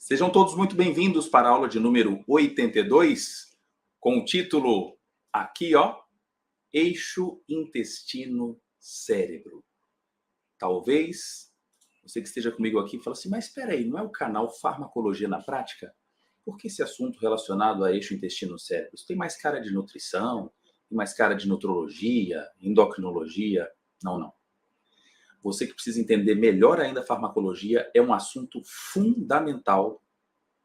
Sejam todos muito bem-vindos para a aula de número 82, com o título aqui, ó, Eixo Intestino-Cérebro. Talvez você que esteja comigo aqui fale assim, mas espera aí, não é o canal Farmacologia na Prática? Por que esse assunto relacionado a eixo intestino-cérebro? Isso tem mais cara de nutrição, tem mais cara de nutrologia, endocrinologia? Não. Você que precisa entender melhor ainda a farmacologia, é um assunto fundamental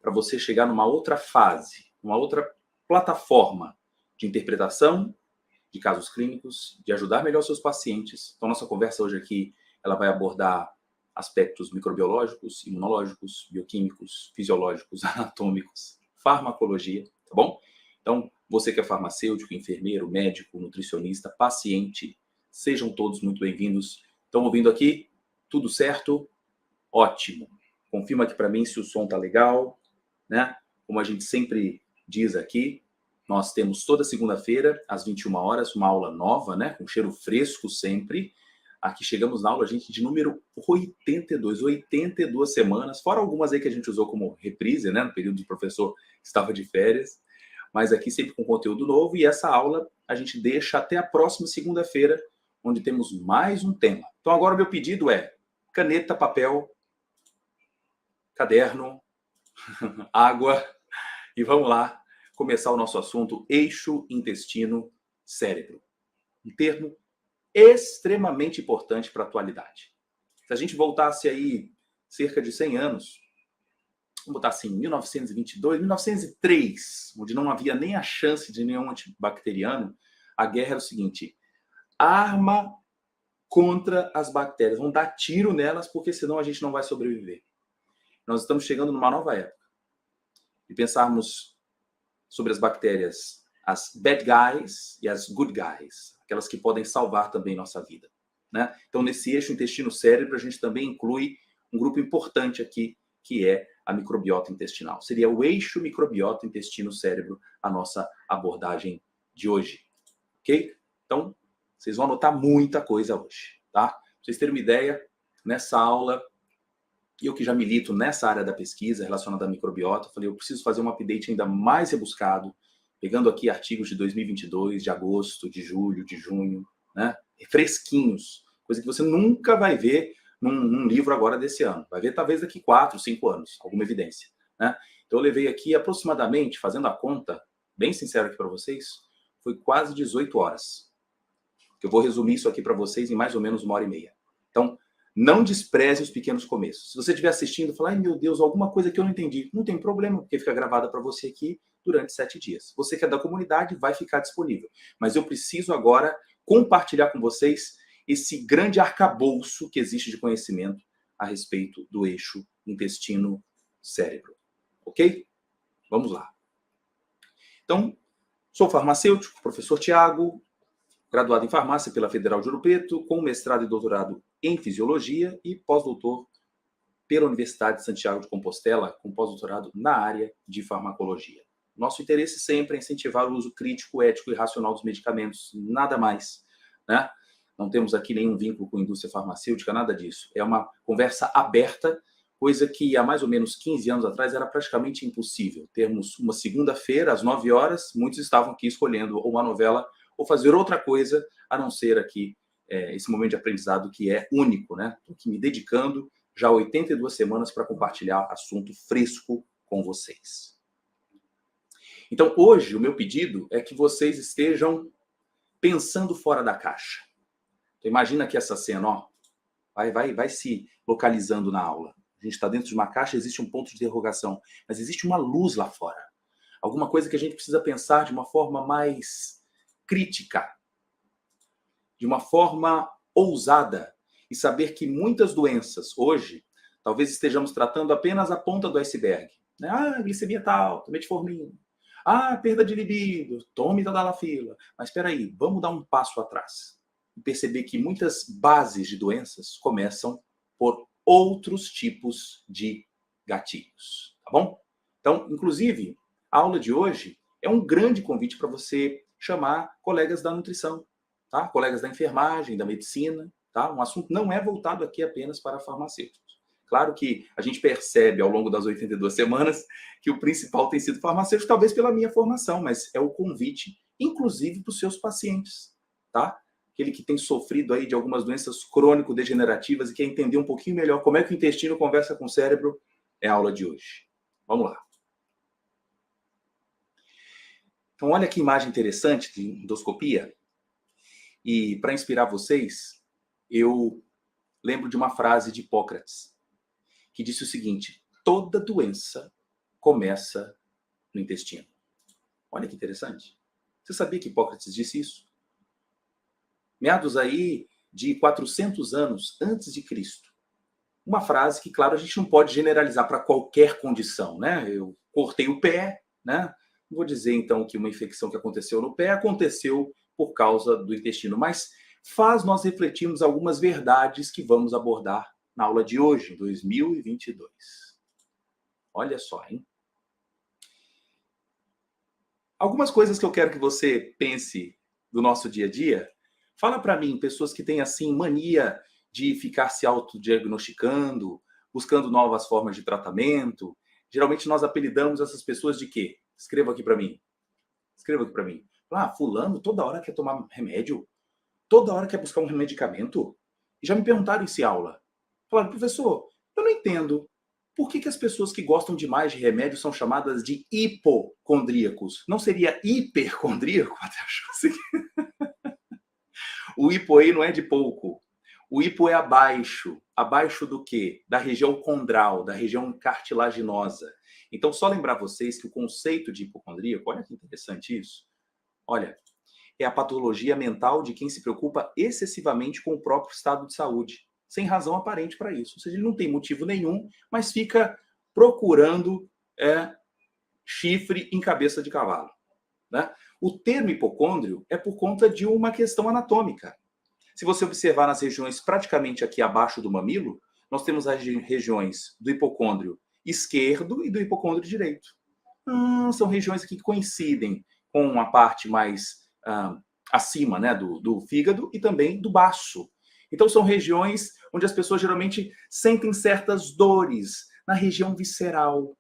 para você chegar numa outra fase, numa outra plataforma de interpretação de casos clínicos, de ajudar melhor seus pacientes. Então, nossa conversa hoje aqui, ela vai abordar aspectos microbiológicos, imunológicos, bioquímicos, fisiológicos, anatômicos, farmacologia, tá bom? Então, você que é farmacêutico, enfermeiro, médico, nutricionista, paciente, sejam todos muito bem-vindos. Estão ouvindo aqui? Tudo certo? Ótimo. Confirma aqui para mim se o som tá legal, né? Como a gente sempre diz aqui, nós temos toda segunda-feira, às 21 horas, uma aula nova, né? Com cheiro fresco sempre. Aqui chegamos na aula, gente, de número 82 semanas, fora algumas aí que a gente usou como reprise, né? No período que o professor estava de férias. Mas aqui sempre com conteúdo novo, e essa aula a gente deixa até a próxima segunda-feira, onde temos mais um tema. Então agora o meu pedido é caneta, papel, caderno, água, e vamos lá começar o nosso assunto, eixo intestino-cérebro. Um termo extremamente importante para a atualidade. Se a gente voltasse aí cerca de 100 anos, vamos botar assim, 1922, 1903, onde não havia nem a chance de nenhum antibacteriano, a guerra era o seguinte, arma contra as bactérias, vão dar tiro nelas porque senão a gente não vai sobreviver. Nós estamos chegando numa nova época. E pensarmos sobre as bactérias, as bad guys e as good guys, aquelas que podem salvar também nossa vida, né? Então, nesse eixo intestino-cérebro, a gente também inclui um grupo importante aqui, que é a microbiota intestinal. Seria o eixo microbiota intestino-cérebro, a nossa abordagem de hoje, ok? Então, vocês vão anotar muita coisa hoje, tá? Pra vocês terem uma ideia, nessa aula, eu que já milito nessa área da pesquisa relacionada à microbiota, falei, eu preciso fazer um update ainda mais rebuscado, pegando aqui artigos de 2022, de agosto, de julho, de junho, né? Fresquinhos, coisa que você nunca vai ver num livro agora desse ano. Vai ver talvez daqui 4, 5 anos, alguma evidência, né? Então eu levei aqui aproximadamente, fazendo a conta, bem sincero aqui para vocês, foi quase 18 horas. Eu vou resumir isso aqui para vocês em mais ou menos 1h30. Então, não despreze os pequenos começos. Se você estiver assistindo e falar, ai meu Deus, alguma coisa que eu não entendi, não tem problema, porque fica gravada para você aqui durante 7 dias. Você que é da comunidade, vai ficar disponível. Mas eu preciso agora compartilhar com vocês esse grande arcabouço que existe de conhecimento a respeito do eixo intestino-cérebro. Ok? Vamos lá. Então, sou farmacêutico, professor Tiago, graduado em farmácia pela Federal de Ouro Preto, com mestrado e doutorado em fisiologia e pós-doutor pela Universidade de Santiago de Compostela, com pós-doutorado na área de farmacologia. Nosso interesse sempre é incentivar o uso crítico, ético e racional dos medicamentos, nada mais, né? Não temos aqui nenhum vínculo com a indústria farmacêutica, nada disso. É uma conversa aberta, coisa que há mais ou menos 15 anos atrás era praticamente impossível. Termos uma segunda-feira, às 9 horas, muitos estavam aqui escolhendo uma novela ou fazer outra coisa, a não ser aqui esse momento de aprendizado que é único, né? Estou aqui me dedicando já 82 semanas para compartilhar assunto fresco com vocês. Então, hoje, o meu pedido é que vocês estejam pensando fora da caixa. Então, imagina que essa cena, ó, vai se localizando na aula. A gente está dentro de uma caixa, existe um ponto de interrogação, mas existe uma luz lá fora. Alguma coisa que a gente precisa pensar de uma forma mais crítica, de uma forma ousada, e saber que muitas doenças hoje, talvez estejamos tratando apenas a ponta do iceberg. Né? Ah, glicemia tal, metformina. Ah, perda de libido, tome tadalafila. Mas espera aí, vamos dar um passo atrás e perceber que muitas bases de doenças começam por outros tipos de gatilhos, tá bom? Então, inclusive, a aula de hoje é um grande convite para você chamar colegas da nutrição, tá? Colegas da enfermagem, da medicina, tá? Um assunto não é voltado aqui apenas para farmacêuticos. Claro que a gente percebe ao longo das 82 semanas que o principal tem sido farmacêutico, talvez pela minha formação, mas é o convite, inclusive para os seus pacientes, tá? Aquele que tem sofrido aí de algumas doenças crônico-degenerativas e quer entender um pouquinho melhor como é que o intestino conversa com o cérebro, é a aula de hoje. Vamos lá. Então, olha que imagem interessante de endoscopia. E para inspirar vocês, eu lembro de uma frase de Hipócrates, que disse o seguinte: toda doença começa no intestino. Olha que interessante. Você sabia que Hipócrates disse isso? Meados aí de 400 anos antes de Cristo. Uma frase que, claro, a gente não pode generalizar para qualquer condição, né? Eu cortei o pé, né? Não vou dizer, então, que uma infecção que aconteceu no pé aconteceu por causa do intestino, mas faz nós refletirmos algumas verdades que vamos abordar na aula de hoje, 2022. Olha só, hein? Algumas coisas que eu quero que você pense do nosso dia a dia. Fala para mim, pessoas que têm, assim, mania de ficar se autodiagnosticando, buscando novas formas de tratamento. Geralmente nós apelidamos essas pessoas de quê? Escreva aqui para mim. Escreva aqui para mim. Ah, fulano toda hora quer tomar remédio? Toda hora quer buscar um medicamento? E já me perguntaram isso em aula. Falaram, professor, eu não entendo. Por que as pessoas que gostam demais de remédio são chamadas de hipocondríacos? Não seria hipercondríaco? Até achou assim. O hipo aí não é de pouco. O hipo é abaixo. Abaixo do quê? Da região condral, da região cartilaginosa. Então, só lembrar vocês que o conceito de hipocondríaco, olha que interessante isso. Olha, é a patologia mental de quem se preocupa excessivamente com o próprio estado de saúde, sem razão aparente para isso. Ou seja, ele não tem motivo nenhum, mas fica procurando chifre em cabeça de cavalo, né? O termo hipocôndrio é por conta de uma questão anatômica. Se você observar nas regiões praticamente aqui abaixo do mamilo, nós temos as regiões do hipocôndrio esquerdo e do hipocôndrio direito. São regiões aqui que coincidem com a parte mais acima, né, do fígado e também do baço. Então são regiões onde as pessoas geralmente sentem certas dores na região visceral,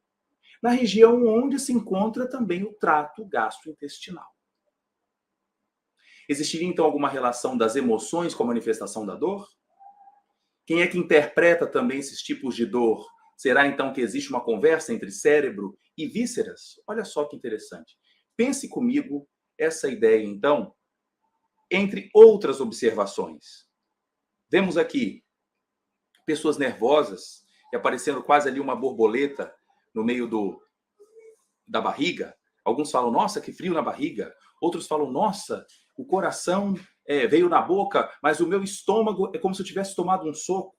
na região onde se encontra também o trato gastrointestinal. Existiria então alguma relação das emoções com a manifestação da dor? Quem é que interpreta também esses tipos de dor? Será então que existe uma conversa entre cérebro e vísceras? Olha só que interessante. Pense comigo essa ideia então, entre outras observações. Vemos aqui pessoas nervosas e aparecendo quase ali uma borboleta no meio da barriga. Alguns falam, nossa, que frio na barriga. Outros falam, nossa, o coração veio na boca, mas o meu estômago é como se eu tivesse tomado um soco.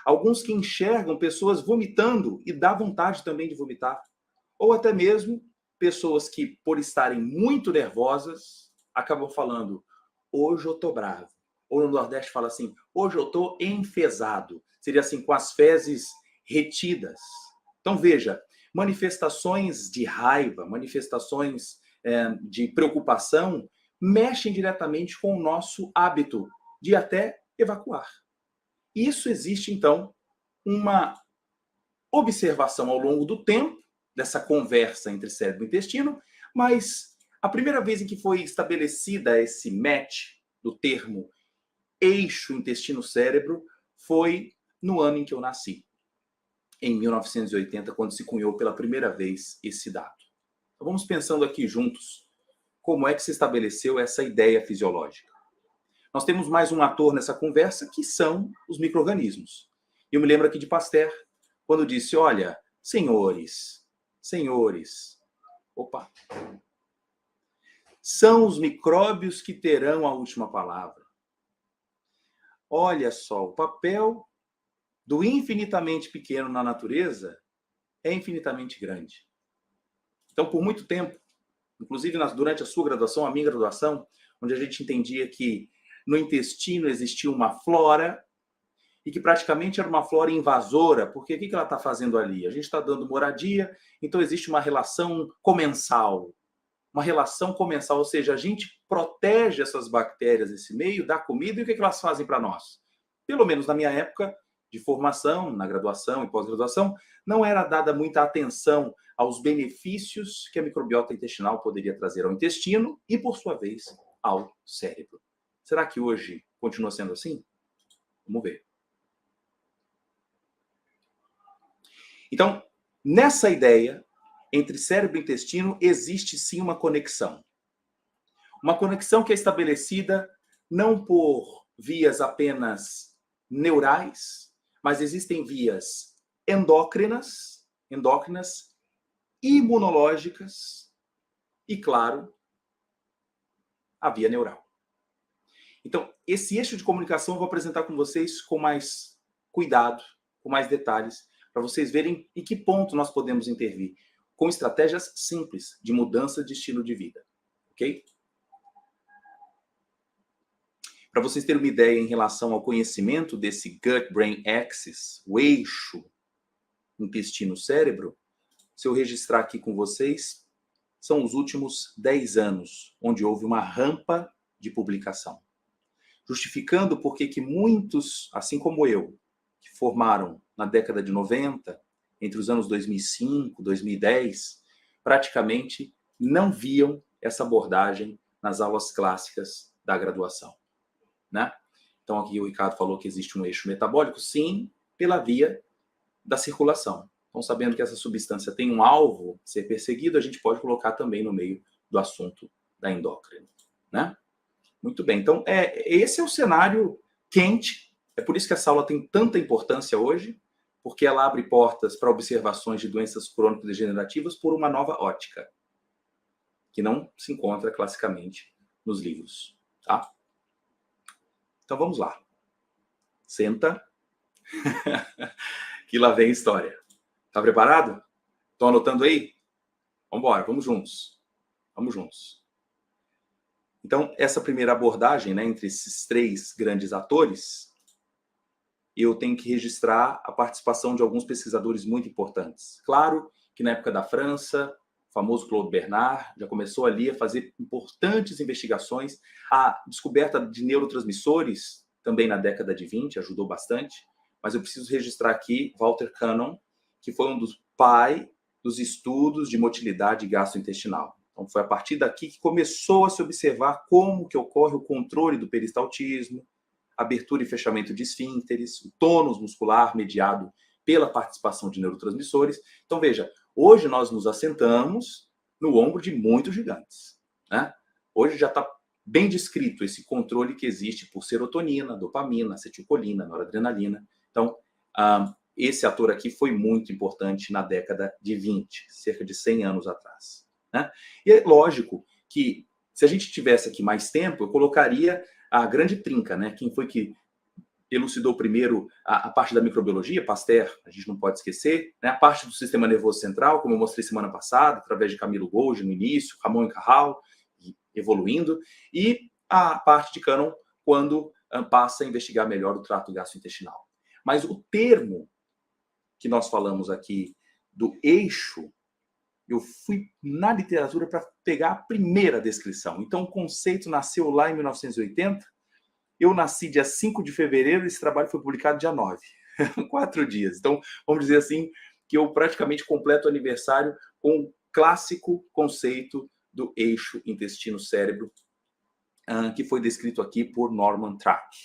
Alguns que enxergam pessoas vomitando e dá vontade também de vomitar. Ou até mesmo pessoas que, por estarem muito nervosas, acabam falando, hoje eu tô bravo. Ou no Nordeste fala assim, hoje eu tô enfesado. Seria assim, com as fezes retidas. Então veja, manifestações de raiva, manifestações de preocupação, mexem diretamente com o nosso hábito de até evacuar. Isso existe, então, uma observação ao longo do tempo dessa conversa entre cérebro e intestino, mas a primeira vez em que foi estabelecida esse match do termo eixo intestino-cérebro foi no ano em que eu nasci, em 1980, quando se cunhou pela primeira vez esse dado. Então, vamos pensando aqui juntos como é que se estabeleceu essa ideia fisiológica. Nós temos mais um ator nessa conversa, que são os micro-organismos. Eu me lembro aqui de Pasteur, quando disse, olha, senhores, são os micróbios que terão a última palavra. Olha só, o papel do infinitamente pequeno na natureza é infinitamente grande. Então, por muito tempo, inclusive durante a sua graduação, a minha graduação, onde a gente entendia que no intestino existia uma flora e que praticamente era uma flora invasora, porque o que ela está fazendo ali? A gente está dando moradia, então existe uma relação comensal. Uma relação comensal, ou seja, a gente protege essas bactérias nesse meio, dá comida, e o que elas fazem para nós? Pelo menos na minha época, de formação, na graduação e pós-graduação, não era dada muita atenção aos benefícios que a microbiota intestinal poderia trazer ao intestino e, por sua vez, ao cérebro. Será que hoje continua sendo assim? Vamos ver. Então, nessa ideia, entre cérebro e intestino, existe sim uma conexão. Uma conexão que é estabelecida não por vias apenas neurais, mas existem vias endócrinas, imunológicas e, claro, a via neural. Então, esse eixo de comunicação eu vou apresentar com vocês com mais cuidado, com mais detalhes, para vocês verem em que ponto nós podemos intervir, com estratégias simples de mudança de estilo de vida, ok? Para vocês terem uma ideia em relação ao conhecimento desse gut-brain axis, o eixo intestino-cérebro, se eu registrar aqui com vocês, são os últimos 10 anos, onde houve uma rampa de publicação. Justificando por que muitos, assim como eu, que formaram na década de 90, entre os anos 2005 e 2010, praticamente não viam essa abordagem nas aulas clássicas da graduação, né? Então aqui o Ricardo falou que existe um eixo metabólico, sim, pela via da circulação. Então, sabendo que essa substância tem um alvo a ser perseguido, a gente pode colocar também no meio do assunto da endócrina, né? Muito bem, então esse é o cenário quente, é por isso que essa aula tem tanta importância hoje, porque ela abre portas para observações de doenças crônico-degenerativas por uma nova ótica, que não se encontra classicamente nos livros, tá? Então vamos lá. Senta, que lá vem a história. Tá preparado? Estão anotando aí? Vamos embora, vamos juntos. Vamos juntos. Então, essa primeira abordagem, né, entre esses três grandes atores, eu tenho que registrar a participação de alguns pesquisadores muito importantes. Claro que na época da França, o famoso Claude Bernard já começou ali a fazer importantes investigações. A descoberta de neurotransmissores, também na década de 20, ajudou bastante. Mas eu preciso registrar aqui Walter Cannon, que foi um dos pais dos estudos de motilidade gastrointestinal. Então, foi a partir daqui que começou a se observar como que ocorre o controle do peristaltismo, abertura e fechamento de esfíncteres, o tônus muscular mediado pela participação de neurotransmissores. Então, veja, hoje nós nos assentamos no ombro de muitos gigantes, né? Hoje já está bem descrito esse controle que existe por serotonina, dopamina, acetilcolina, noradrenalina. Então, esse ator aqui foi muito importante na década de 20, cerca de 100 anos atrás, né? E é lógico que, se a gente tivesse aqui mais tempo, eu colocaria a grande trinca, né? Quem foi que elucidou primeiro a parte da microbiologia? Pasteur, a gente não pode esquecer, né? A parte do sistema nervoso central, como eu mostrei semana passada, através de Camilo Golgi no início, Ramon e Cajal, evoluindo, e a parte de Cannon, quando passa a investigar melhor o trato gastrointestinal. Mas o termo que nós falamos aqui do eixo, eu fui na literatura para pegar a primeira descrição. Então, o conceito nasceu lá em 1980. Eu nasci dia 5 de fevereiro e esse trabalho foi publicado dia 9. 4 dias. Então, vamos dizer assim, que eu praticamente completo o aniversário com o clássico conceito do eixo intestino-cérebro, que foi descrito aqui por Norman Track.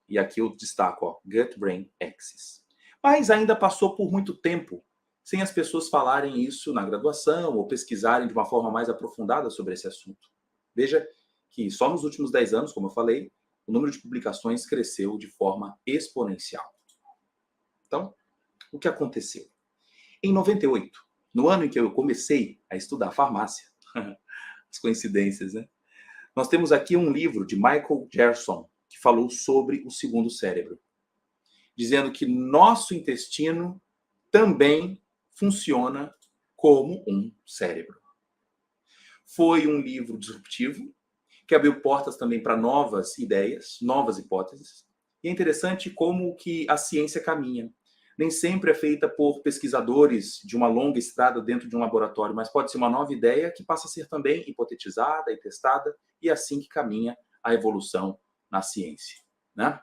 E aqui eu destaco, ó, gut-brain axis. Mas ainda passou por muito tempo sem as pessoas falarem isso na graduação ou pesquisarem de uma forma mais aprofundada sobre esse assunto. Veja que só nos últimos 10 anos, como eu falei, o número de publicações cresceu de forma exponencial. Então, o que aconteceu? Em 98, no ano em que eu comecei a estudar farmácia, as coincidências, né? Nós temos aqui um livro de Michael Gerson, que falou sobre o segundo cérebro, dizendo que nosso intestino também funciona como um cérebro. Foi um livro disruptivo, que abriu portas também para novas ideias, novas hipóteses. E é interessante como que a ciência caminha. Nem sempre é feita por pesquisadores de uma longa estrada dentro de um laboratório, mas pode ser uma nova ideia que passa a ser também hipotetizada e testada, e é assim que caminha a evolução na ciência, né?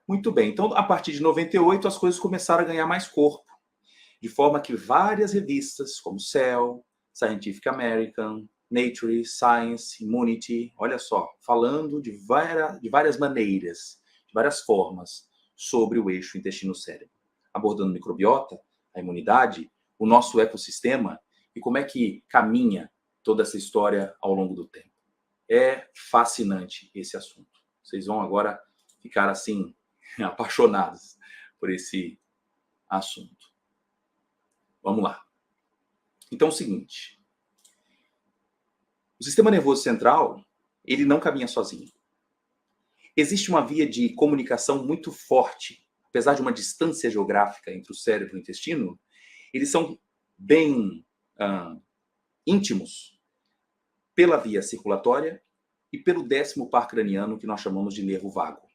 Muito bem, então a partir de 98 as coisas começaram a ganhar mais corpo, de forma que várias revistas, como Cell, Scientific American, Nature, Science, Immunity, olha só, falando de várias maneiras, de várias formas, sobre o eixo intestino-cérebro, abordando microbiota, a imunidade, o nosso ecossistema e como é que caminha toda essa história ao longo do tempo. É fascinante esse assunto. Vocês vão agora ficar assim, apaixonados por esse assunto. Vamos lá. Então é o seguinte, o sistema nervoso central, ele não caminha sozinho. Existe uma via de comunicação muito forte, apesar de uma distância geográfica entre o cérebro e o intestino, eles são bem íntimos pela via circulatória e pelo 10º par craniano, que nós chamamos de nervo vago.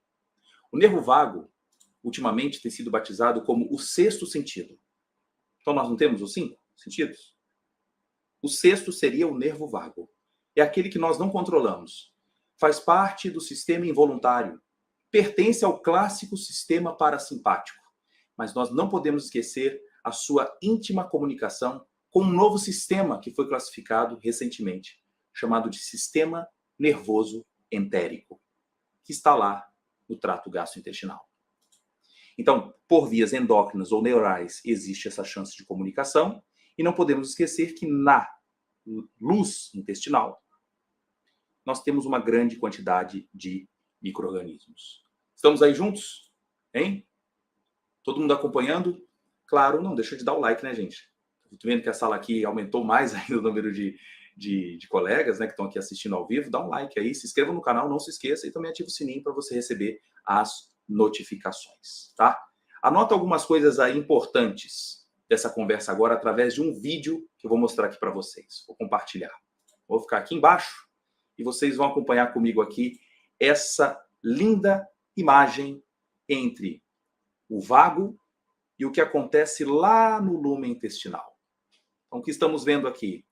O nervo vago, ultimamente, tem sido batizado como o 6º sentido. Então, nós não temos os 5 sentidos? O 6º seria o nervo vago. É aquele que nós não controlamos. Faz parte do sistema involuntário. Pertence ao clássico sistema parasimpático. Mas nós não podemos esquecer a sua íntima comunicação com um novo sistema que foi classificado recentemente, chamado de sistema nervoso entérico, que está lá no trato gastrointestinal. Então, por vias endócrinas ou neurais, existe essa chance de comunicação, e não podemos esquecer que na luz intestinal, nós temos uma grande quantidade de micro-organismos. Estamos aí juntos? Hein? Todo mundo acompanhando? Claro, não deixa de dar o like, né, gente? Estou vendo que a sala aqui aumentou mais ainda o número de colegas, né, que estão aqui assistindo ao vivo. Dá um like aí, se inscreva no canal, não se esqueça, e também ative o sininho para você receber as notificações, tá? Anota algumas coisas aí importantes dessa conversa agora através de um vídeo que eu vou mostrar aqui para vocês. Vou compartilhar. Vou ficar aqui embaixo e vocês vão acompanhar comigo aqui essa linda imagem entre o vago e o que acontece lá no lumen intestinal. Então, o que estamos vendo aqui?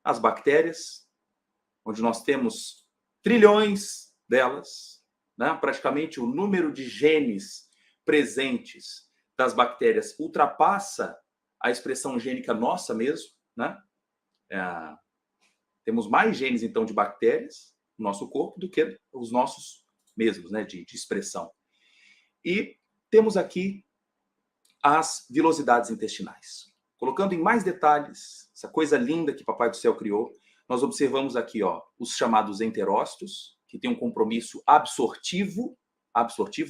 As bactérias, onde nós temos trilhões delas, né? Praticamente o número de genes presentes das bactérias ultrapassa a expressão gênica nossa mesmo, né? Temos mais genes, então, de bactérias no nosso corpo do que os nossos mesmos, né? De expressão. E temos aqui as vilosidades intestinais. Colocando em mais detalhes, essa coisa linda que Papai do Céu criou, nós observamos aqui, ó, os chamados enterócitos, que têm um compromisso absortivo.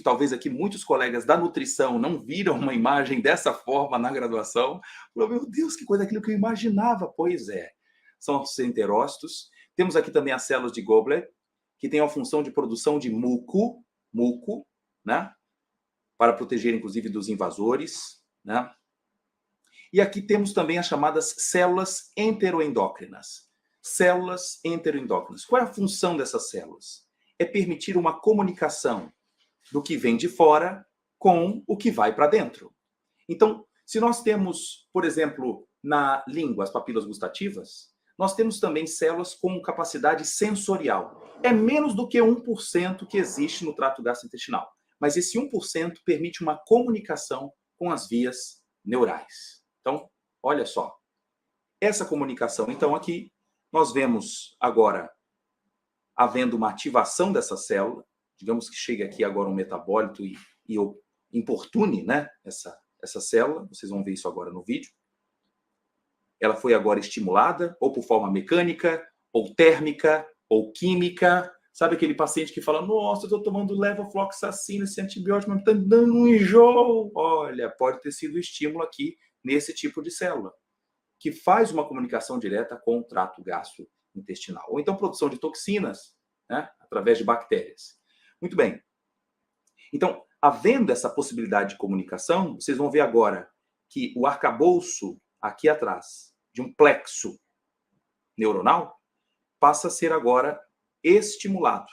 Talvez aqui muitos colegas da nutrição não viram uma imagem dessa forma na graduação. Meu Deus, que coisa, aquilo que eu imaginava. Pois é, são os enterócitos. Temos aqui também as células de Goblet, que têm a função de produção de muco, né? Para proteger, inclusive, dos invasores, né? E aqui temos também as chamadas células enteroendócrinas. Células enteroendócrinas. Qual é a função dessas células? É permitir uma comunicação do que vem de fora com o que vai para dentro. Então, se nós temos, por exemplo, na língua, as papilas gustativas, nós temos também células com capacidade sensorial. É menos do que 1% que existe no trato gastrointestinal. Mas esse 1% permite uma comunicação com as vias neurais. Então, olha só. Essa comunicação, então, aqui, nós vemos agora havendo uma ativação dessa célula. Digamos que chegue aqui agora um metabólito e importune, né, essa célula. Vocês vão ver isso agora no vídeo. Ela foi agora estimulada, ou por forma mecânica, ou térmica, ou química. Sabe aquele paciente que fala, nossa, eu estou tomando levofloxacina, esse antibiótico, mas está dando um enjoo. Olha, pode ter sido estímulo aqui nesse tipo de célula, que faz uma comunicação direta com o trato gastrointestinal. Ou então produção de toxinas, né, através de bactérias. Muito bem. Então, havendo essa possibilidade de comunicação, vocês vão ver agora que o arcabouço aqui atrás de um plexo neuronal passa a ser agora estimulado.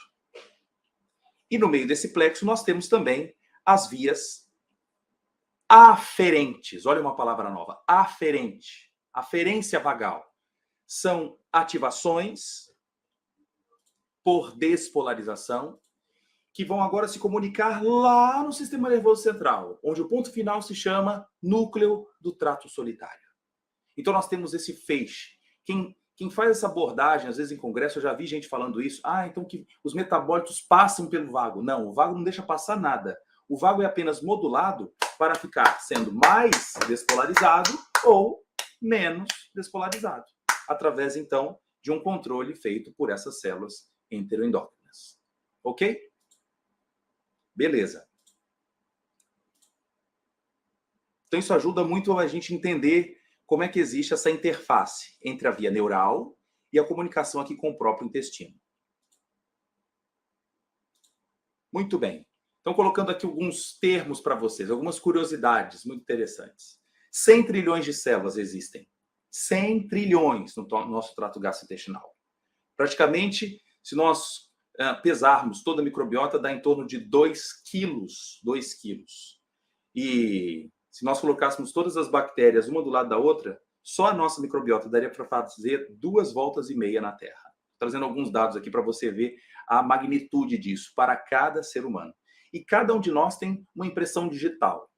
E no meio desse plexo nós temos também as vias aferentes. Olha uma palavra nova, aferente. Aferência vagal. São ativações por despolarização que vão agora se comunicar lá no sistema nervoso central, onde o ponto final se chama núcleo do trato solitário. Então nós temos esse feixe. Quem faz essa abordagem, às vezes em congresso, eu já vi gente falando isso, então que os metabólitos passam pelo vago. Não, o vago não deixa passar nada. O vago é apenas modulado para ficar sendo mais despolarizado ou menos despolarizado, através, então, de um controle feito por essas células enteroendócrinas. Ok? Beleza. Então isso ajuda muito a gente entender como é que existe essa interface entre a via neural e a comunicação aqui com o próprio intestino. Muito bem. Então, colocando aqui alguns termos para vocês, algumas curiosidades muito interessantes. 100 trilhões de células existem. 100 trilhões no nosso trato gastrointestinal. Praticamente, se nós pesarmos toda a microbiota, dá em torno de 2 quilos. 2 quilos. E se nós colocássemos todas as bactérias uma do lado da outra, só a nossa microbiota daria para fazer 2,5 voltas na Terra. Trazendo alguns dados aqui para você ver a magnitude disso para cada ser humano. E cada um de nós tem uma impressão digital.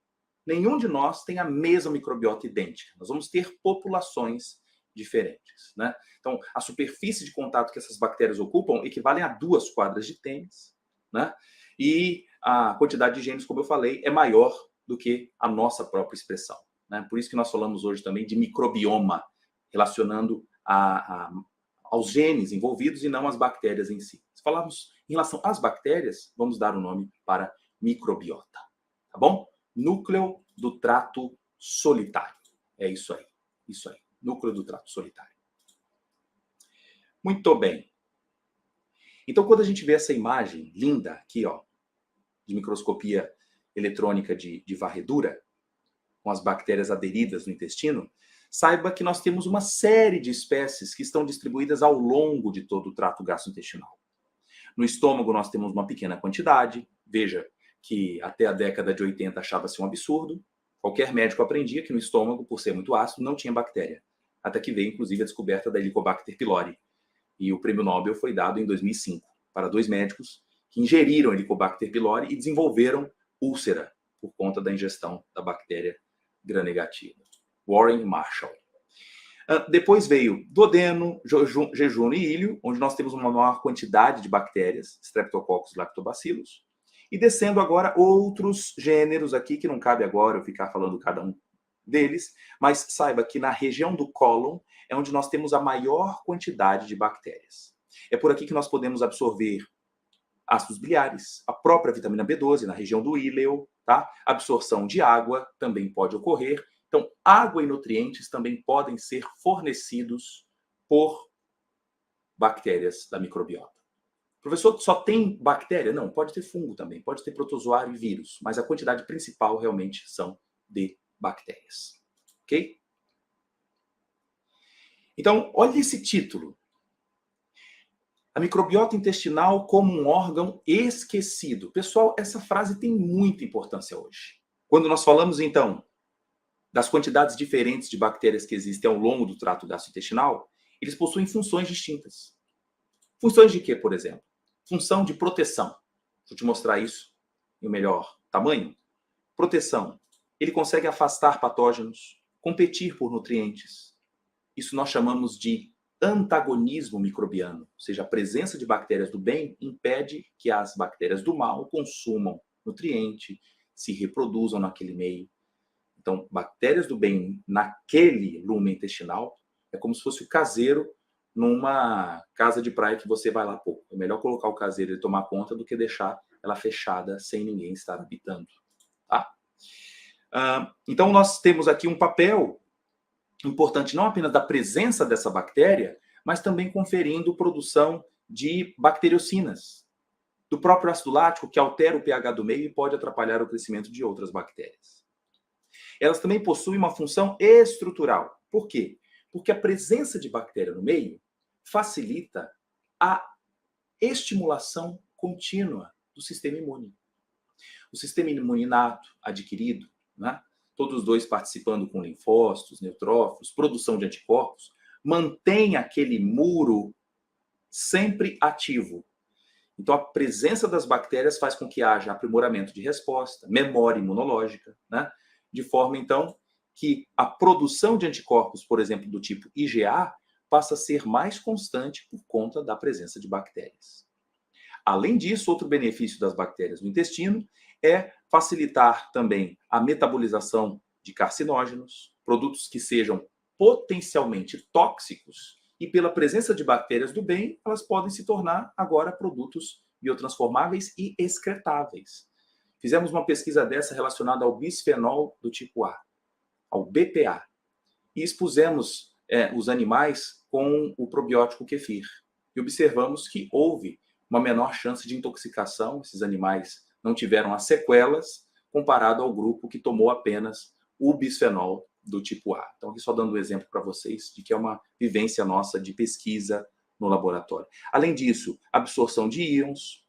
Nenhum de nós tem a mesma microbiota idêntica. Nós vamos ter populações diferentes, né? Então, a superfície de contato que essas bactérias ocupam equivalem a 2 quadras de tênis, né? E a quantidade de genes, como eu falei, é maior do que a nossa própria expressão, né? Por isso que nós falamos hoje também de microbioma, relacionando aos genes envolvidos e não às bactérias em si. Se falarmos em relação às bactérias, vamos dar o nome para microbiota, tá bom? Núcleo do trato solitário. É isso aí, núcleo do trato solitário. Muito bem. Então, quando a gente vê essa imagem linda aqui, ó, de microscopia eletrônica de varredura, com as bactérias aderidas no intestino, saiba que nós temos uma série de espécies que estão distribuídas ao longo de todo o trato gastrointestinal. No estômago nós temos uma pequena quantidade. Veja que até a década de 80 achava-se um absurdo. Qualquer médico aprendia que no estômago, por ser muito ácido, não tinha bactéria. Até que veio, inclusive, a descoberta da Helicobacter pylori. E o prêmio Nobel foi dado em 2005 para 2 médicos que ingeriram Helicobacter pylori e desenvolveram úlcera por conta da ingestão da bactéria gram-negativa. Warren e Marshall. Depois veio duodeno, jejum e ilho, onde nós temos uma maior quantidade de bactérias, Streptococcus lactobacillus. E descendo agora outros gêneros aqui, que não cabe agora eu ficar falando cada um deles, mas saiba que na região do cólon é onde nós temos a maior quantidade de bactérias. É por aqui que nós podemos absorver ácidos biliares, a própria vitamina B12 na região do íleo, tá? Absorção de água também pode ocorrer. Então, água e nutrientes também podem ser fornecidos por bactérias da microbiota. Professor, só tem bactéria? Não, pode ter fungo também, pode ter protozoário e vírus, mas a quantidade principal realmente são de bactérias. Ok? Então, olha esse título. A microbiota intestinal como um órgão esquecido. Pessoal, essa frase tem muita importância hoje. Quando nós falamos, então, das quantidades diferentes de bactérias que existem ao longo do trato gastrointestinal, eles possuem funções distintas. Funções de quê, por exemplo? Função de proteção. Deixa eu te mostrar isso em melhor tamanho. Proteção. Ele consegue afastar patógenos, competir por nutrientes. Isso nós chamamos de antagonismo microbiano, ou seja, a presença de bactérias do bem impede que as bactérias do mal consumam nutriente, se reproduzam naquele meio. Então, bactérias do bem naquele lume intestinal é como se fosse o caseiro numa casa de praia que você vai lá pouco. É melhor colocar o caseiro e tomar conta do que deixar ela fechada sem ninguém estar habitando. Tá? Então, nós temos aqui um papel importante não apenas da presença dessa bactéria, mas também conferindo produção de bacteriocinas, do próprio ácido lático, que altera o pH do meio e pode atrapalhar o crescimento de outras bactérias. Elas também possuem uma função estrutural. Por quê? Porque a presença de bactéria no meio facilita a estimulação contínua do sistema imune. O sistema imune inato, adquirido, né? Todos os dois participando com linfócitos, neutrófilos, produção de anticorpos, mantém aquele muro sempre ativo. Então, a presença das bactérias faz com que haja aprimoramento de resposta, memória imunológica, né? De forma, então, que a produção de anticorpos, por exemplo, do tipo IgA, passa a ser mais constante por conta da presença de bactérias. Além disso, outro benefício das bactérias no intestino é facilitar também a metabolização de carcinógenos, produtos que sejam potencialmente tóxicos, e pela presença de bactérias do bem, elas podem se tornar agora produtos biotransformáveis e excretáveis. Fizemos uma pesquisa dessa relacionada ao bisfenol do tipo A, ao BPA, e expusemos os animais com o probiótico kefir. E observamos que houve uma menor chance de intoxicação, esses animais não tiveram as sequelas, comparado ao grupo que tomou apenas o bisfenol do tipo A. Então, aqui só dando um exemplo para vocês de que é uma vivência nossa de pesquisa no laboratório. Além disso, absorção de íons,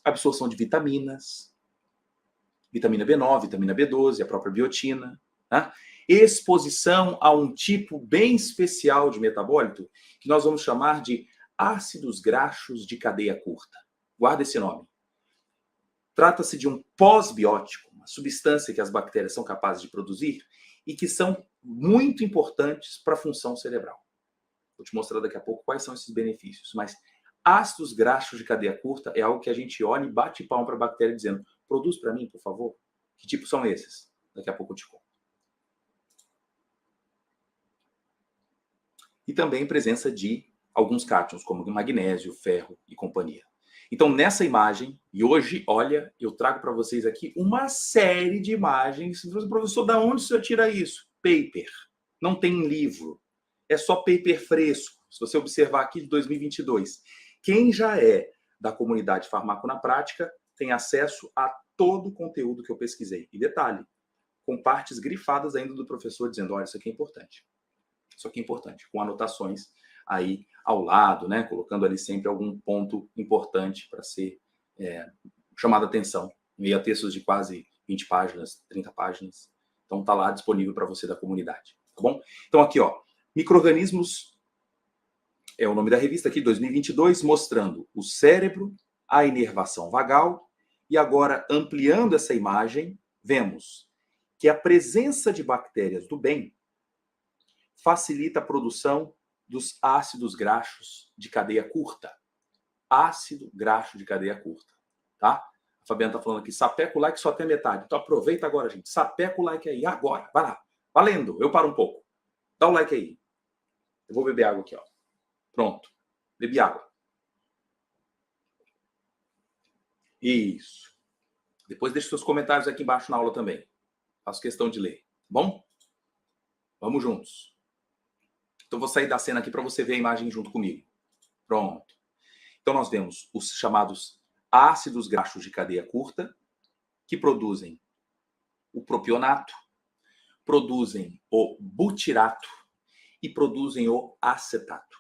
absorção de vitaminas, vitamina B9, vitamina B12, a própria biotina, né? Exposição a um tipo bem especial de metabólito, que nós vamos chamar de ácidos graxos de cadeia curta. Guarda esse nome. Trata-se de um pós-biótico, uma substância que as bactérias são capazes de produzir e que são muito importantes para a função cerebral. Vou te mostrar daqui a pouco quais são esses benefícios, mas ácidos graxos de cadeia curta é algo que a gente olha e bate palma para a bactéria dizendo: produz para mim, por favor. Que tipos são esses? Daqui a pouco eu te conto. E também presença de alguns cátions, como magnésio, ferro e companhia. Então, nessa imagem, e hoje, olha, eu trago para vocês aqui uma série de imagens. Professor, da onde você tira isso? Paper. Não tem livro. É só paper fresco. Se você observar aqui de 2022. Quem já é da comunidade Farmaco na Prática tem acesso a todo o conteúdo que eu pesquisei. E detalhe, com partes grifadas ainda do professor dizendo: olha, isso aqui é importante. Isso aqui é importante, com anotações aí ao lado, né? Colocando ali sempre algum ponto importante para ser chamado a atenção, em meio a textos de quase 20 páginas, 30 páginas. Então está lá disponível para você da comunidade, tá bom? Então aqui, ó, Micro-organismos é o nome da revista aqui, 2022, mostrando o cérebro, a inervação vagal, e agora ampliando essa imagem, vemos que a presença de bactérias do bem facilita a produção dos ácidos graxos de cadeia curta. Ácido graxo de cadeia curta, tá? A Fabiana tá falando aqui, sapeca o like só até metade. Então aproveita agora, gente. Sapeca o like aí, agora. Vai lá. Valendo. Eu paro um pouco. Dá o like aí. Eu vou beber água aqui, ó. Pronto. Bebi água. Isso. Depois deixe seus comentários aqui embaixo na aula também. Faço questão de ler. Tá bom? Vamos juntos. Então vou sair da cena aqui para você ver a imagem junto comigo. Pronto. Então nós vemos os chamados ácidos graxos de cadeia curta, que produzem o propionato, produzem o butirato e produzem o acetato.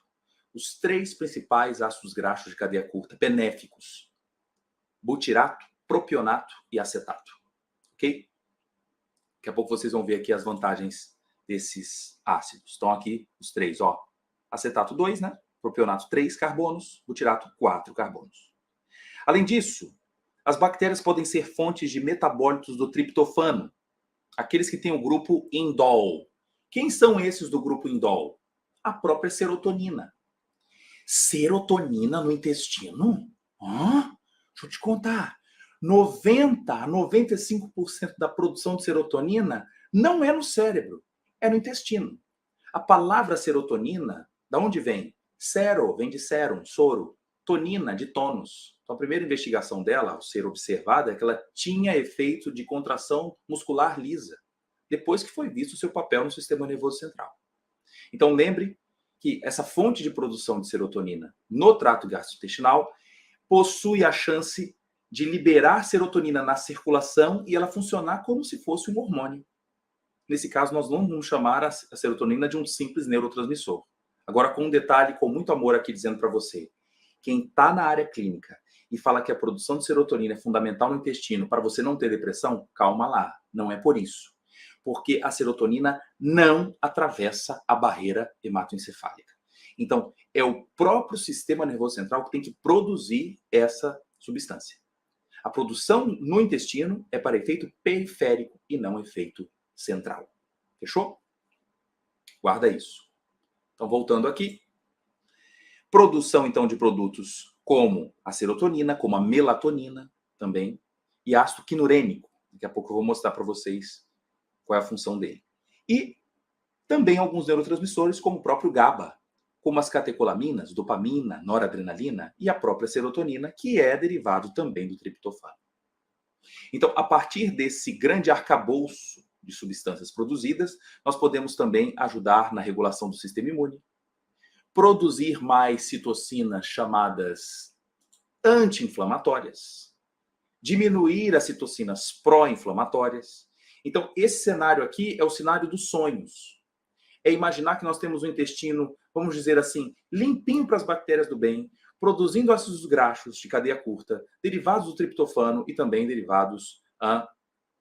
Os três principais ácidos graxos de cadeia curta benéficos: butirato, propionato e acetato. Ok? Daqui a pouco vocês vão ver aqui as vantagens desses ácidos. Estão aqui os três, ó. Acetato 2, né? Propionato 3 carbonos, butirato 4 carbonos. Além disso, as bactérias podem ser fontes de metabólitos do triptofano, aqueles que têm o grupo indol. Quem são esses do grupo indol? A própria serotonina. Serotonina no intestino? Deixa eu te contar. 90 a 95% da produção de serotonina não é no cérebro, é no intestino. A palavra serotonina, da onde vem? Sero, vem de serum, soro. Tonina, de tônus. Então, a primeira investigação dela, ao ser observada, é que ela tinha efeito de contração muscular lisa, depois que foi visto o seu papel no sistema nervoso central. Então, lembre que essa fonte de produção de serotonina no trato gastrointestinal possui a chance de liberar serotonina na circulação e ela funcionar como se fosse um hormônio. Nesse caso, nós não vamos chamar a serotonina de um simples neurotransmissor. Agora, com um detalhe, com muito amor aqui, dizendo para você, quem está na área clínica e fala que a produção de serotonina é fundamental no intestino para você não ter depressão, calma lá, não é por isso. Porque a serotonina não atravessa a barreira hematoencefálica. Então, é o próprio sistema nervoso central que tem que produzir essa substância. A produção no intestino é para efeito periférico e não efeito central. Fechou? Guarda isso. Então, voltando aqui. Produção, então, de produtos como a serotonina, como a melatonina também, e ácido quinurênico. Daqui a pouco eu vou mostrar para vocês qual é a função dele. E também alguns neurotransmissores, como o próprio GABA, como as catecolaminas, dopamina, noradrenalina e a própria serotonina, que é derivado também do triptofano. Então, a partir desse grande arcabouço de substâncias produzidas, nós podemos também ajudar na regulação do sistema imune, produzir mais citocinas chamadas anti-inflamatórias, diminuir as citocinas pró-inflamatórias. Então, esse cenário aqui é o cenário dos sonhos. É imaginar que nós temos um intestino, vamos dizer assim, limpinho para as bactérias do bem, produzindo ácidos graxos de cadeia curta, derivados do triptofano e também derivados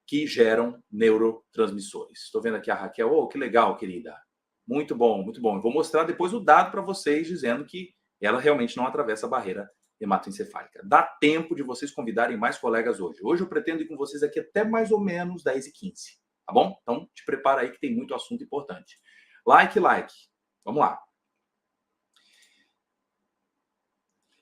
que geram neurotransmissores. Estou vendo aqui a Raquel. Oh, que legal, querida. Muito bom, muito bom. Eu vou mostrar depois o dado para vocês dizendo que ela realmente não atravessa a barreira hematoencefálica. Dá tempo de vocês convidarem mais colegas hoje. Hoje eu pretendo ir com vocês aqui até mais ou menos 10h15, tá bom? Então, te prepara aí que tem muito assunto importante. Like. Vamos lá.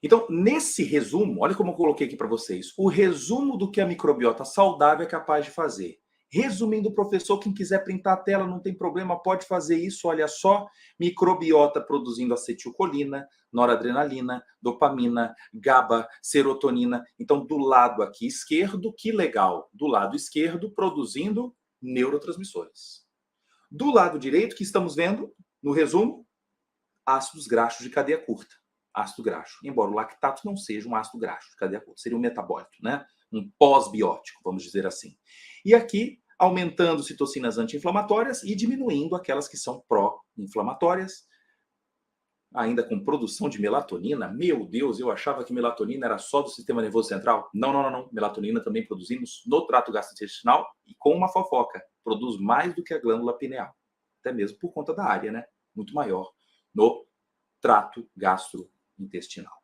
Então, nesse resumo, olha como eu coloquei aqui para vocês, o resumo do que a microbiota saudável é capaz de fazer. Resumindo, professor, quem quiser printar a tela, não tem problema, pode fazer isso, olha só. Microbiota produzindo acetilcolina, noradrenalina, dopamina, GABA, serotonina. Então, do lado aqui esquerdo, que legal, do lado esquerdo, produzindo neurotransmissores. Do lado direito, que estamos vendo, no resumo, ácidos graxos de cadeia curta. Ácido graxo. Embora o lactato não seja um ácido graxo de cadeia curta, seria um metabólito, né? Um pós-biótico, vamos dizer assim. E aqui, aumentando citocinas anti-inflamatórias e diminuindo aquelas que são pró-inflamatórias, ainda com produção de melatonina. Meu Deus, eu achava que melatonina era só do sistema nervoso central. Não. Melatonina também produzimos no trato gastrointestinal e com uma fofoca. Produz mais do que a glândula pineal. Até mesmo por conta da área, né? Muito maior no trato gastrointestinal.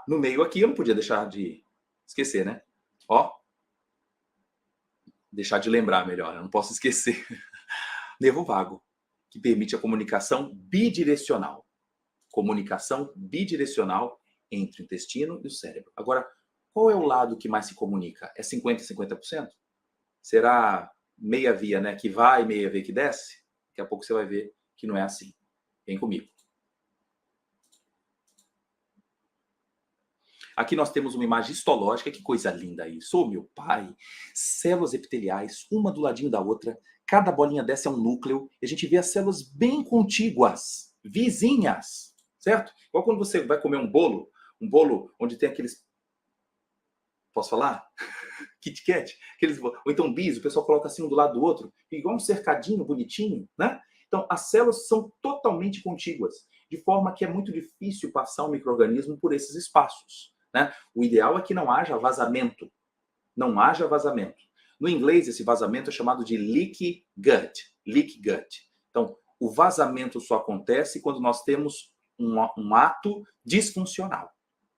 No meio aqui eu não podia deixar de esquecer, né? Ó. Deixar de lembrar melhor, eu não posso esquecer. Nervo vago, que permite a comunicação bidirecional. Comunicação bidirecional entre o intestino e o cérebro. Agora, qual é o lado que mais se comunica? É 50% e 50%? Será meia via, né, que vai e meia via que desce? Daqui a pouco você vai ver que não é assim. Vem comigo. Aqui nós temos uma imagem histológica, que coisa linda isso. Oh, meu pai! Células epiteliais, uma do ladinho da outra. Cada bolinha dessa é um núcleo. E a gente vê as células bem contíguas, vizinhas, certo? Igual quando você vai comer um bolo onde tem aqueles... Posso falar? Kit Kat. Ou então bis, o pessoal coloca assim um do lado do outro, igual um cercadinho bonitinho, né? Então, as células são totalmente contíguas, de forma que é muito difícil passar um micro-organismo por esses espaços, né? O ideal é que não haja vazamento. Não haja vazamento. No inglês, esse vazamento é chamado de leaky gut. Leaky gut. Então, o vazamento só acontece quando nós temos um ato disfuncional.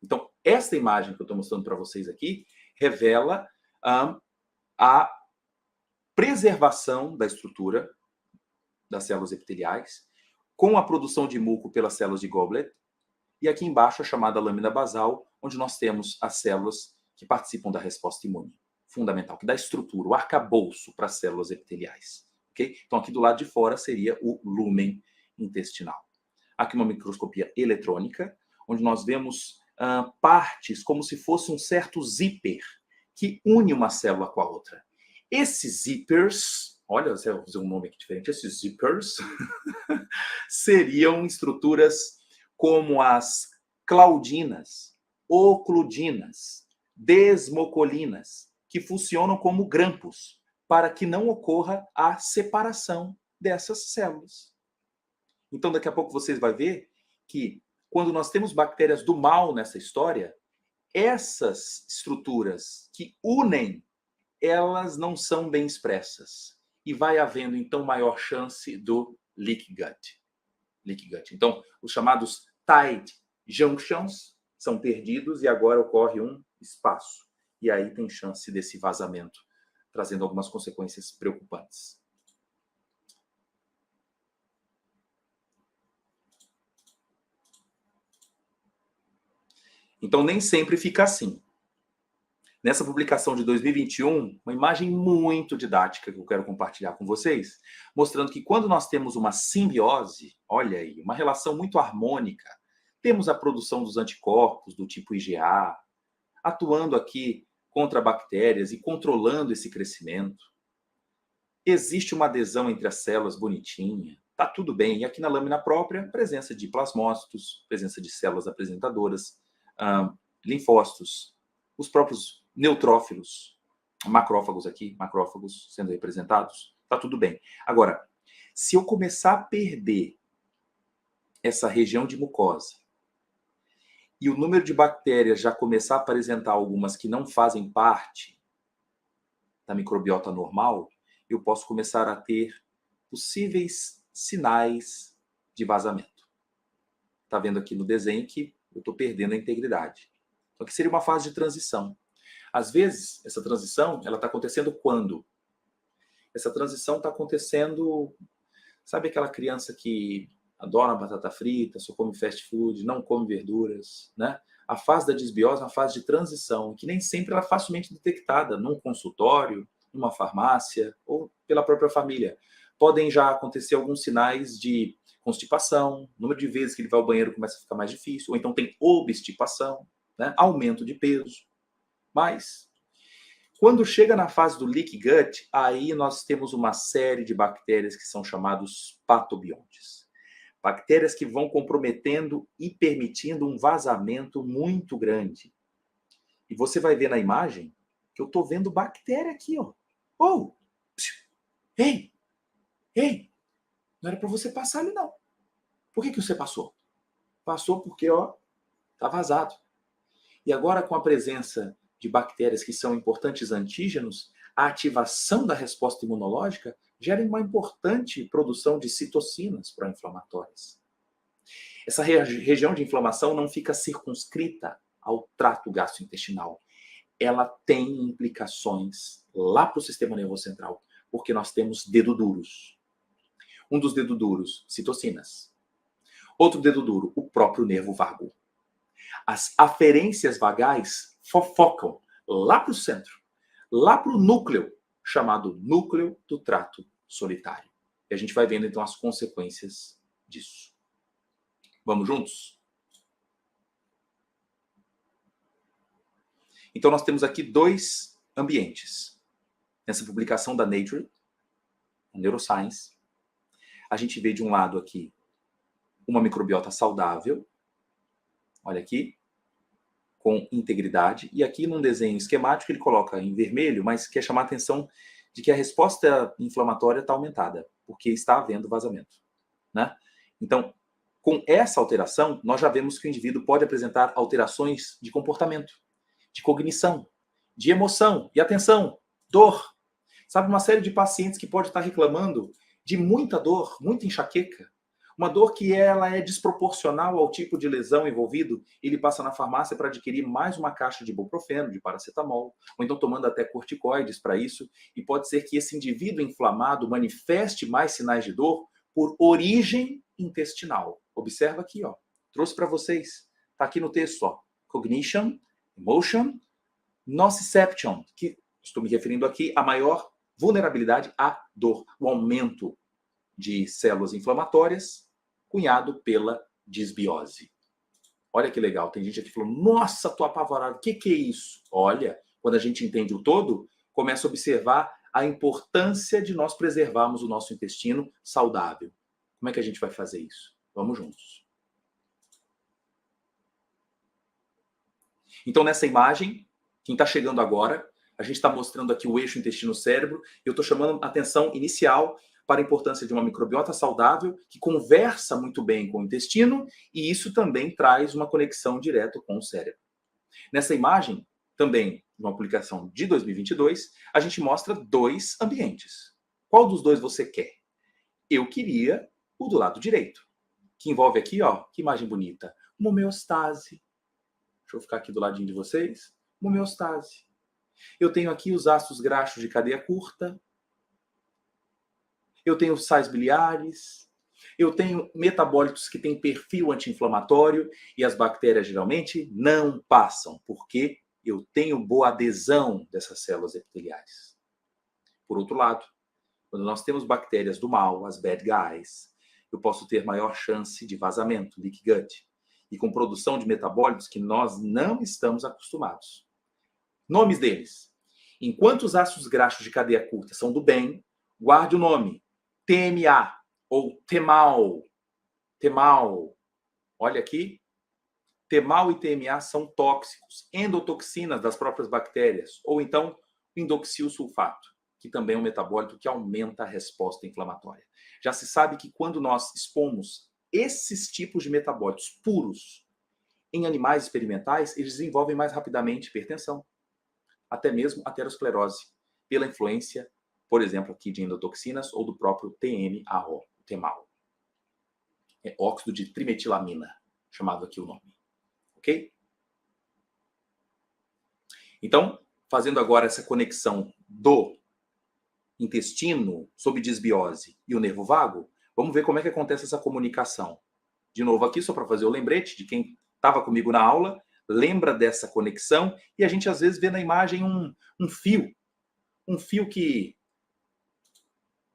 Então, esta imagem que eu estou mostrando para vocês aqui revela a preservação da estrutura das células epiteliais, com a produção de muco pelas células de Goblet, e aqui embaixo a chamada lâmina basal, onde nós temos as células que participam da resposta imune. Fundamental, que dá estrutura, o arcabouço para as células epiteliais. Okay? Então aqui do lado de fora seria o lúmen intestinal. Aqui uma microscopia eletrônica, onde nós vemos partes como se fosse um certo zíper que une uma célula com a outra. Esses zippers, olha, eu vou fazer um nome aqui diferente, esses zippers seriam estruturas como as claudinas, ocludinas, desmocolinas, que funcionam como grampos, para que não ocorra a separação dessas células. Então, daqui a pouco vocês vão ver que, quando nós temos bactérias do mal nessa história, essas estruturas que unem, elas não são bem expressas. e vai havendo, então, maior chance do leak gut. Então, os chamados tight junctions são perdidos e agora ocorre um espaço. E aí tem chance desse vazamento, trazendo algumas consequências preocupantes. Então, nem sempre fica assim. Nessa publicação de 2021, uma imagem muito didática que eu quero compartilhar com vocês, mostrando que quando nós temos uma simbiose, olha aí, uma relação muito harmônica, temos a produção dos anticorpos do tipo IgA, atuando aqui contra bactérias e controlando esse crescimento. Existe uma adesão entre as células bonitinha, tá tudo bem. E aqui na lâmina própria, presença de plasmócitos, presença de células apresentadoras, linfócitos, os próprios neutrófilos, macrófagos aqui, macrófagos sendo representados, tá tudo bem. Agora, se eu começar a perder essa região de mucosa e o número de bactérias já começar a apresentar algumas que não fazem parte da microbiota normal, eu posso começar a ter possíveis sinais de vazamento. Tá vendo aqui no desenho que eu estou perdendo a integridade. Só que seria uma fase de transição. Às vezes, essa transição, ela está acontecendo quando? Essa transição está acontecendo, sabe aquela criança que adora batata frita, só come fast food, não come verduras, né? A fase da disbiose é uma fase de transição, que nem sempre ela é facilmente detectada num consultório, numa farmácia ou pela própria família. Podem já acontecer alguns sinais de constipação, número de vezes que ele vai ao banheiro começa a ficar mais difícil, ou então tem obstipação, né? Aumento de peso. Mas, quando chega na fase do leak gut, aí nós temos uma série de bactérias que são chamados patobiontes. Bactérias que vão comprometendo e permitindo um vazamento muito grande. E você vai ver na imagem que eu estou vendo bactéria aqui, ó. Oh! Ei! Ei! Não era para você passar ali, não. Por que você passou? Passou porque, ó, tá vazado. E agora, com a presença de bactérias que são importantes antígenos, a ativação da resposta imunológica gera uma importante produção de citocinas pró-inflamatórias. Essa região de inflamação não fica circunscrita ao trato gastrointestinal. Ela tem implicações lá para o sistema nervoso central, porque nós temos dedos duros. Um dos dedos duros, citocinas. Outro dedo duro, o próprio nervo vago. As aferências vagais fofocam lá para o centro, lá para o núcleo, chamado núcleo do trato solitário. E a gente vai vendo, então, as consequências disso. Vamos juntos? Então, nós temos aqui dois ambientes. Nessa publicação da Nature, Neuroscience, a gente vê de um lado aqui uma microbiota saudável, olha aqui, com integridade. E aqui num desenho esquemático ele coloca em vermelho, mas quer chamar a atenção de que a resposta inflamatória está aumentada, porque está havendo vazamento, né? Então, com essa alteração, nós já vemos que o indivíduo pode apresentar alterações de comportamento, de cognição, de emoção e atenção, dor. Sabe, uma série de pacientes que pode estar reclamando de muita dor, muita enxaqueca, uma dor que ela é desproporcional ao tipo de lesão envolvido, ele passa na farmácia para adquirir mais uma caixa de ibuprofeno, de paracetamol, ou então tomando até corticoides para isso, e pode ser que esse indivíduo inflamado manifeste mais sinais de dor por origem intestinal. Observa aqui, ó. Trouxe para vocês. Está aqui no texto, ó. Cognition, emotion, nociception, que estou me referindo aqui à maior vulnerabilidade à dor, o aumento de células inflamatórias, cunhado pela disbiose. Olha que legal, tem gente aqui falando, nossa, tô apavorado, o que é isso? Olha, quando a gente entende o todo, começa a observar a importância de nós preservarmos o nosso intestino saudável. Como é que a gente vai fazer isso? Vamos juntos. Então, nessa imagem, quem está chegando agora, a gente está mostrando aqui o eixo intestino-cérebro, e eu estou chamando a atenção inicial para a importância de uma microbiota saudável que conversa muito bem com o intestino, e isso também traz uma conexão direta com o cérebro. Nessa imagem, também uma publicação de 2022, a gente mostra dois ambientes. Qual dos dois você quer? Eu queria o do lado direito, que envolve aqui, ó, que imagem bonita, uma homeostase. Deixa eu ficar aqui do ladinho de vocês. Uma homeostase. Eu tenho aqui os ácidos graxos de cadeia curta. Eu tenho os sais biliares. Eu tenho metabólitos que têm perfil anti-inflamatório e as bactérias geralmente não passam, porque eu tenho boa adesão dessas células epiteliais. Por outro lado, quando nós temos bactérias do mal, as bad guys, eu posso ter maior chance de vazamento, leak gut, e com produção de metabólitos que nós não estamos acostumados. Nomes deles. Enquanto os ácidos graxos de cadeia curta são do bem, guarde o nome TMA ou TEMAL. TEMAL. Olha aqui. TEMAL e TMA são tóxicos, endotoxinas das próprias bactérias, ou então indoxil sulfato, que também é um metabólito que aumenta a resposta inflamatória. Já se sabe que quando nós expomos esses tipos de metabólitos puros em animais experimentais, eles desenvolvem mais rapidamente hipertensão, até mesmo aterosclerose, pela influência, por exemplo, aqui de endotoxinas ou do próprio TMAO, TEMAL. É óxido de trimetilamina, chamado aqui o nome. Ok? Então, fazendo agora essa conexão do intestino sob disbiose e o nervo vago, vamos ver como é que acontece essa comunicação. De novo aqui, só para fazer o lembrete de quem estava comigo na aula, lembra dessa conexão e a gente às vezes vê na imagem um fio que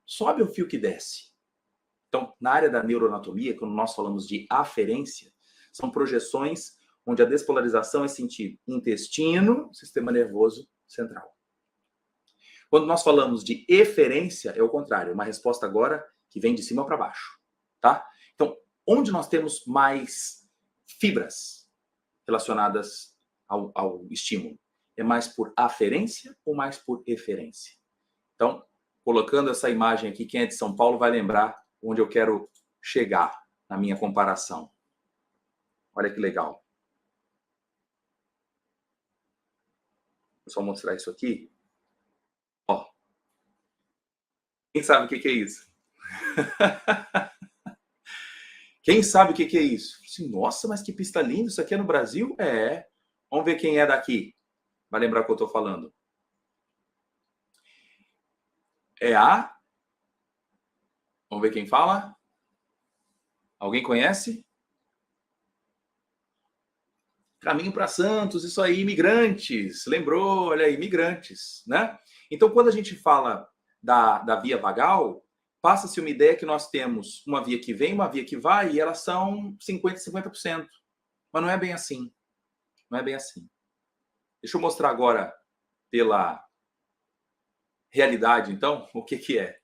sobe ou um fio que desce. Então, na área da neuroanatomia, quando nós falamos de aferência, são projeções onde a despolarização é sentido intestino, sistema nervoso central. Quando nós falamos de eferência, é o contrário, uma resposta agora que vem de cima para baixo, tá? Então, onde nós temos mais fibras relacionadas ao estímulo? É mais por aferência ou mais por eferência? Então, colocando essa imagem aqui, quem é de São Paulo vai lembrar onde eu quero chegar na minha comparação. Olha que legal. Vou só mostrar isso aqui. Ó. Quem sabe o que é isso? Quem sabe o que é isso? Nossa, mas que pista linda, isso aqui é no Brasil? É. Vamos ver quem é daqui. Vai lembrar o que eu estou falando. É a... Vamos ver quem fala? Alguém conhece? Caminho para Santos, isso aí, imigrantes. Lembrou? Olha aí, imigrantes, né? Então, quando a gente fala da via vagal, passa-se uma ideia que nós temos uma via que vem, uma via que vai, e elas são 50% e 50%. Mas não é bem assim. Não é bem assim. Deixa eu mostrar agora pela realidade, então, o que é.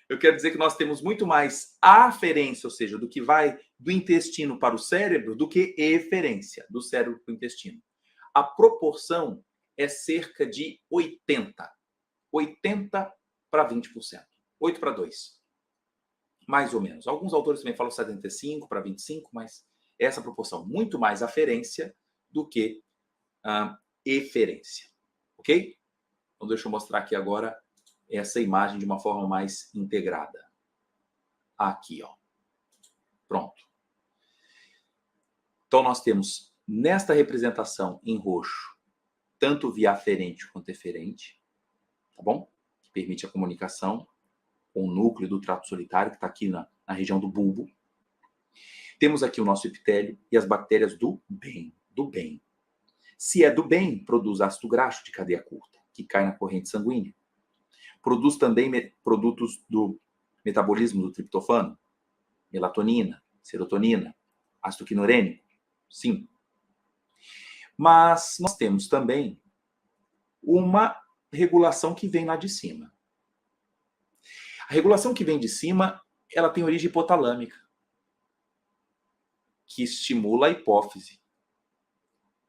Eu quero dizer que nós temos muito mais aferência, ou seja, do que vai do intestino para o cérebro, do que eferência, do cérebro para o intestino. A proporção é cerca de 80. 80 para 20%. 8 para 2. Mais ou menos. Alguns autores também falam 75 para 25, mas essa proporção. Muito mais aferência do que eferência. Ok? Então, deixa eu mostrar aqui agora essa imagem de uma forma mais integrada. Aqui, ó. Pronto. Então, nós temos nesta representação em roxo, tanto via aferente quanto eferente, tá bom? Que permite a comunicação com o núcleo do trato solitário, que está aqui na região do bulbo. Temos aqui o nosso epitélio e as bactérias do bem, do bem. Se é do bem, produz ácido graxo de cadeia curta, que cai na corrente sanguínea. Produz também produtos do metabolismo do triptofano, melatonina, serotonina, ácido quinurênico, sim. Mas nós temos também uma regulação que vem lá de cima. A regulação que vem de cima, ela tem origem hipotalâmica, que estimula a hipófise,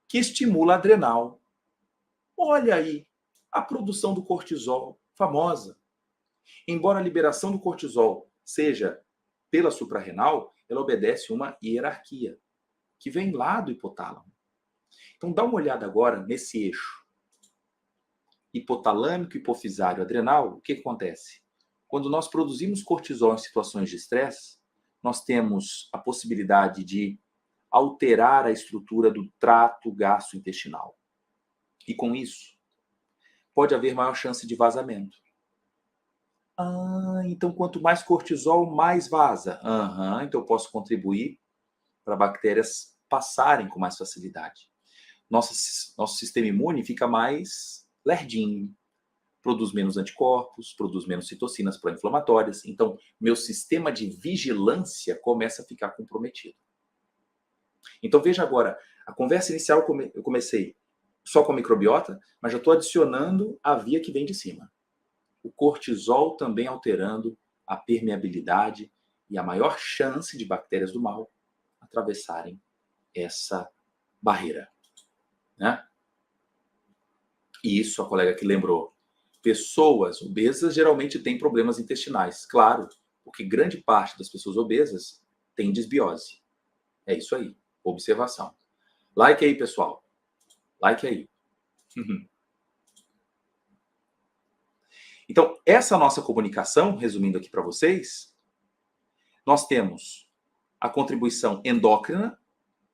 que estimula a adrenal. Olha aí, a produção do cortisol, famosa. Embora a liberação do cortisol seja pela suprarrenal, ela obedece uma hierarquia, que vem lá do hipotálamo. Então dá uma olhada agora nesse eixo. hipotalâmico, hipofisário, adrenal, o que acontece? Quando nós produzimos cortisol em situações de estresse, nós temos a possibilidade de alterar a estrutura do trato gastrointestinal. E com isso, pode haver maior chance de vazamento. Então quanto mais cortisol, mais vaza. Então eu posso contribuir para bactérias passarem com mais facilidade. Nosso sistema imune fica mais lerdinho, produz menos anticorpos, produz menos citocinas pró-inflamatórias. Então, meu sistema de vigilância começa a ficar comprometido. Então, veja agora, a conversa inicial eu comecei só com a microbiota, mas já estou adicionando a via que vem de cima. O cortisol também alterando a permeabilidade e a maior chance de bactérias do mal atravessarem essa barreira, né? E isso, a colega que lembrou, pessoas obesas geralmente têm problemas intestinais, claro, porque grande parte das pessoas obesas tem desbiose. É isso aí, observação. Like aí, pessoal. Like aí. Então, essa nossa comunicação, resumindo aqui para vocês, nós temos a contribuição endócrina,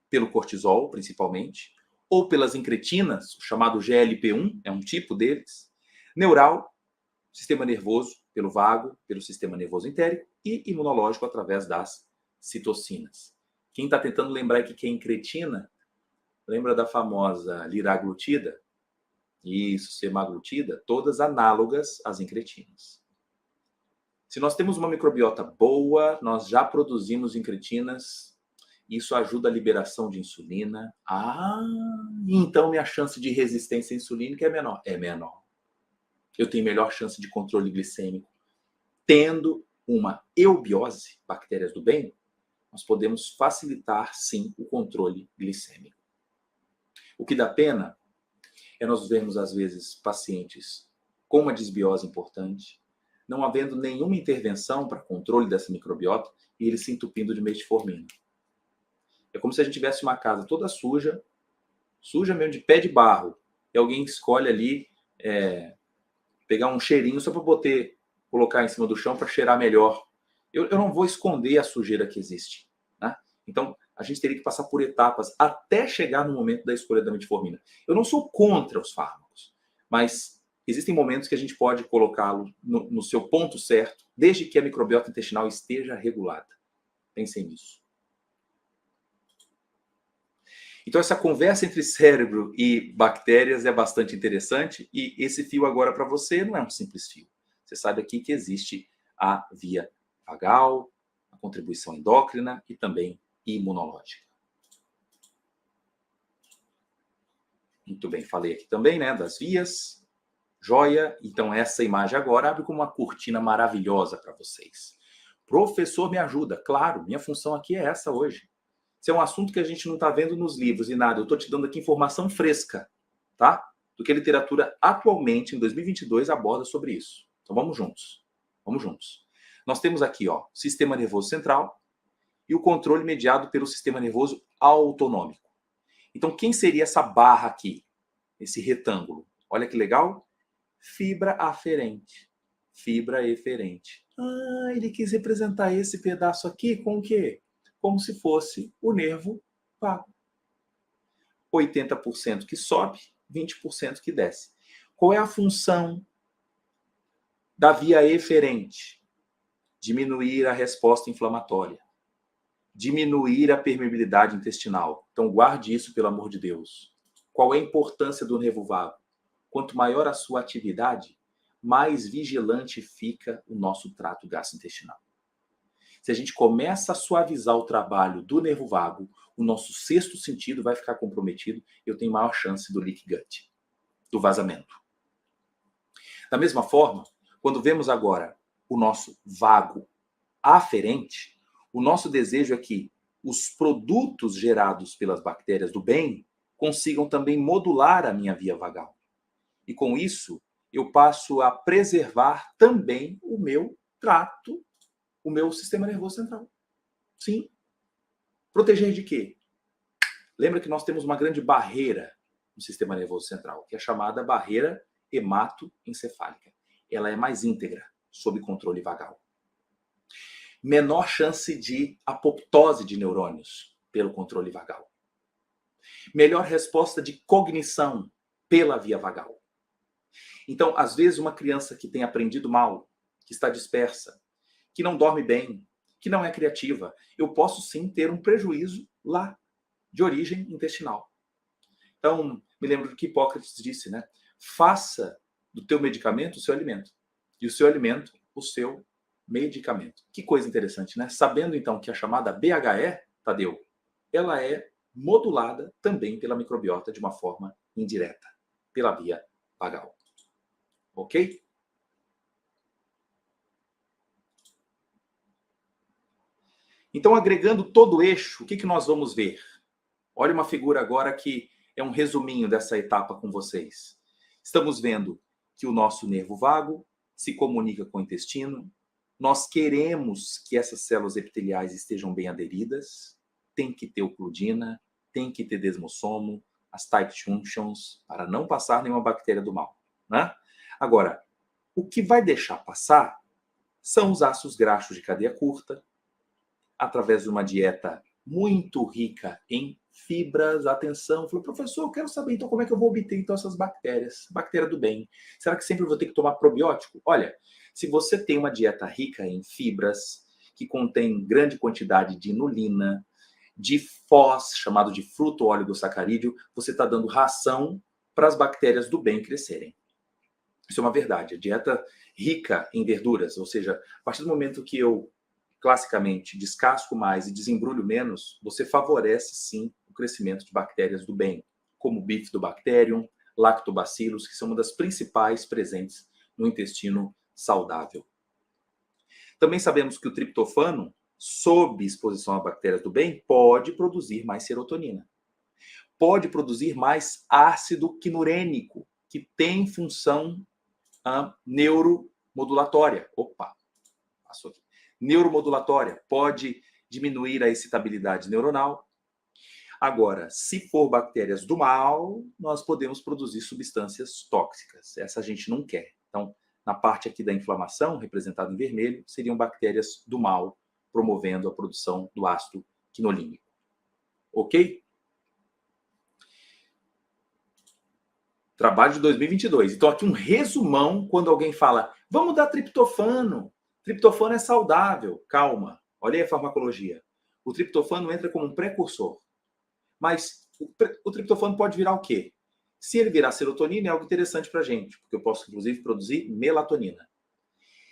pelo cortisol, principalmente, ou pelas incretinas, o chamado GLP-1, é um tipo deles, neural, sistema nervoso, pelo vago, pelo sistema nervoso entérico, e imunológico, através das citocinas. Quem está tentando lembrar aqui que é incretina, lembra da famosa liraglutida? Isso, semaglutida, todas análogas às incretinas. Se nós temos uma microbiota boa, nós já produzimos incretinas, isso ajuda a liberação de insulina. Então minha chance de resistência insulínica é menor. É menor. Eu tenho melhor chance de controle glicêmico. Tendo uma eubiose, bactérias do bem, nós podemos facilitar, sim, o controle glicêmico. O que dá pena é nós vermos, às vezes, pacientes com uma desbiose importante, não havendo nenhuma intervenção para controle dessa microbiota e eles se entupindo de metformina. É como se a gente tivesse uma casa toda suja, suja mesmo, de pé de barro, e alguém escolhe ali pegar um cheirinho só para poder colocar em cima do chão para cheirar melhor. Eu não vou esconder a sujeira que existe, né? Então, a gente teria que passar por etapas até chegar no momento da escolha da metformina. Eu não sou contra os fármacos, mas existem momentos que a gente pode colocá-lo no seu ponto certo, desde que a microbiota intestinal esteja regulada. Pensem nisso. Então, essa conversa entre cérebro e bactérias é bastante interessante e esse fio agora para você não é um simples fio. Você sabe aqui que existe a via vagal, a contribuição endócrina e também imunológica. Muito bem, falei aqui também, né, das vias. Joia. Então, essa imagem agora abre como uma cortina maravilhosa para vocês. Professor, me ajuda. Claro, minha função aqui é essa hoje. Esse é um assunto que a gente não está vendo nos livros e nada. Eu estou te dando aqui informação fresca, tá? Do que a literatura atualmente, em 2022, aborda sobre isso. Então vamos juntos. Vamos juntos. Nós temos aqui, ó, sistema nervoso central e o controle mediado pelo sistema nervoso autonômico. Então quem seria essa barra aqui? Esse retângulo. Olha que legal. Fibra aferente. Fibra eferente. Ele quis representar esse pedaço aqui com o quê? Como se fosse o nervo vago. 80% que sobe, 20% que desce. Qual é a função da via eferente? Diminuir a resposta inflamatória. Diminuir a permeabilidade intestinal. Então guarde isso, pelo amor de Deus. Qual é a importância do nervo vago? Quanto maior a sua atividade, mais vigilante fica o nosso trato gastrointestinal. Se a gente começa a suavizar o trabalho do nervo vago, o nosso sexto sentido vai ficar comprometido, eu tenho maior chance do leak gut, do vazamento. Da mesma forma, quando vemos agora o nosso vago aferente, o nosso desejo é que os produtos gerados pelas bactérias do bem consigam também modular a minha via vagal. E com isso, eu passo a preservar também o meu trato, o meu sistema nervoso central. Sim. Proteger de quê? Lembra que nós temos uma grande barreira no sistema nervoso central, que é chamada barreira hematoencefálica. Ela é mais íntegra, sob controle vagal. Menor chance de apoptose de neurônios pelo controle vagal. Melhor resposta de cognição pela via vagal. Então, às vezes, uma criança que tem aprendido mal, que está dispersa, que não dorme bem, que não é criativa, eu posso sim ter um prejuízo lá, de origem intestinal. Então, me lembro do que Hipócrates disse, né? Faça do teu medicamento o seu alimento. E o seu alimento, o seu medicamento. Que coisa interessante, né? Sabendo, então, que a chamada BHE, Tadeu, ela é modulada também pela microbiota de uma forma indireta, pela via vagal. Ok? Então, agregando todo o eixo, o que nós vamos ver? Olha uma figura agora que é um resuminho dessa etapa com vocês. Estamos vendo que o nosso nervo vago se comunica com o intestino. Nós queremos que essas células epiteliais estejam bem aderidas. Tem que ter ocludina, tem que ter desmossomo, as tight junctions, para não passar nenhuma bactéria do mal, né? Agora, o que vai deixar passar são os ácidos graxos de cadeia curta, através de uma dieta muito rica em fibras. Atenção, falou, professor, eu quero saber então como é que eu vou obter então essas bactérias, bactéria do bem. Será que sempre eu vou ter que tomar probiótico? Olha, se você tem uma dieta rica em fibras, que contém grande quantidade de inulina, de FOS, chamado de fruto oligosacarídeo, você está dando ração para as bactérias do bem crescerem. Isso é uma verdade. A dieta rica em verduras, ou seja, a partir do momento que eu classicamente descasco mais e desembrulho menos, você favorece sim o crescimento de bactérias do bem, como Bifidobacterium, Lactobacillus, que são uma das principais presentes no intestino saudável. Também sabemos que o triptofano, sob exposição a bactérias do bem, pode produzir mais serotonina. Pode produzir mais ácido quinurênico, que tem função neuromodulatória. Opa, passou aqui. Neuromodulatória, pode diminuir a excitabilidade neuronal. Agora, se for bactérias do mal, nós podemos produzir substâncias tóxicas. Essa a gente não quer. Então, na parte aqui da inflamação, representada em vermelho, seriam bactérias do mal, promovendo a produção do ácido quinolínico. Ok? Trabalho de 2022. Então, aqui um resumão quando alguém fala, vamos dar triptofano. Triptofano é saudável. Calma, olha aí a farmacologia. O triptofano entra como um precursor. Mas o triptofano pode virar o quê? Se ele virar serotonina, é algo interessante para a gente, porque eu posso, inclusive, produzir melatonina.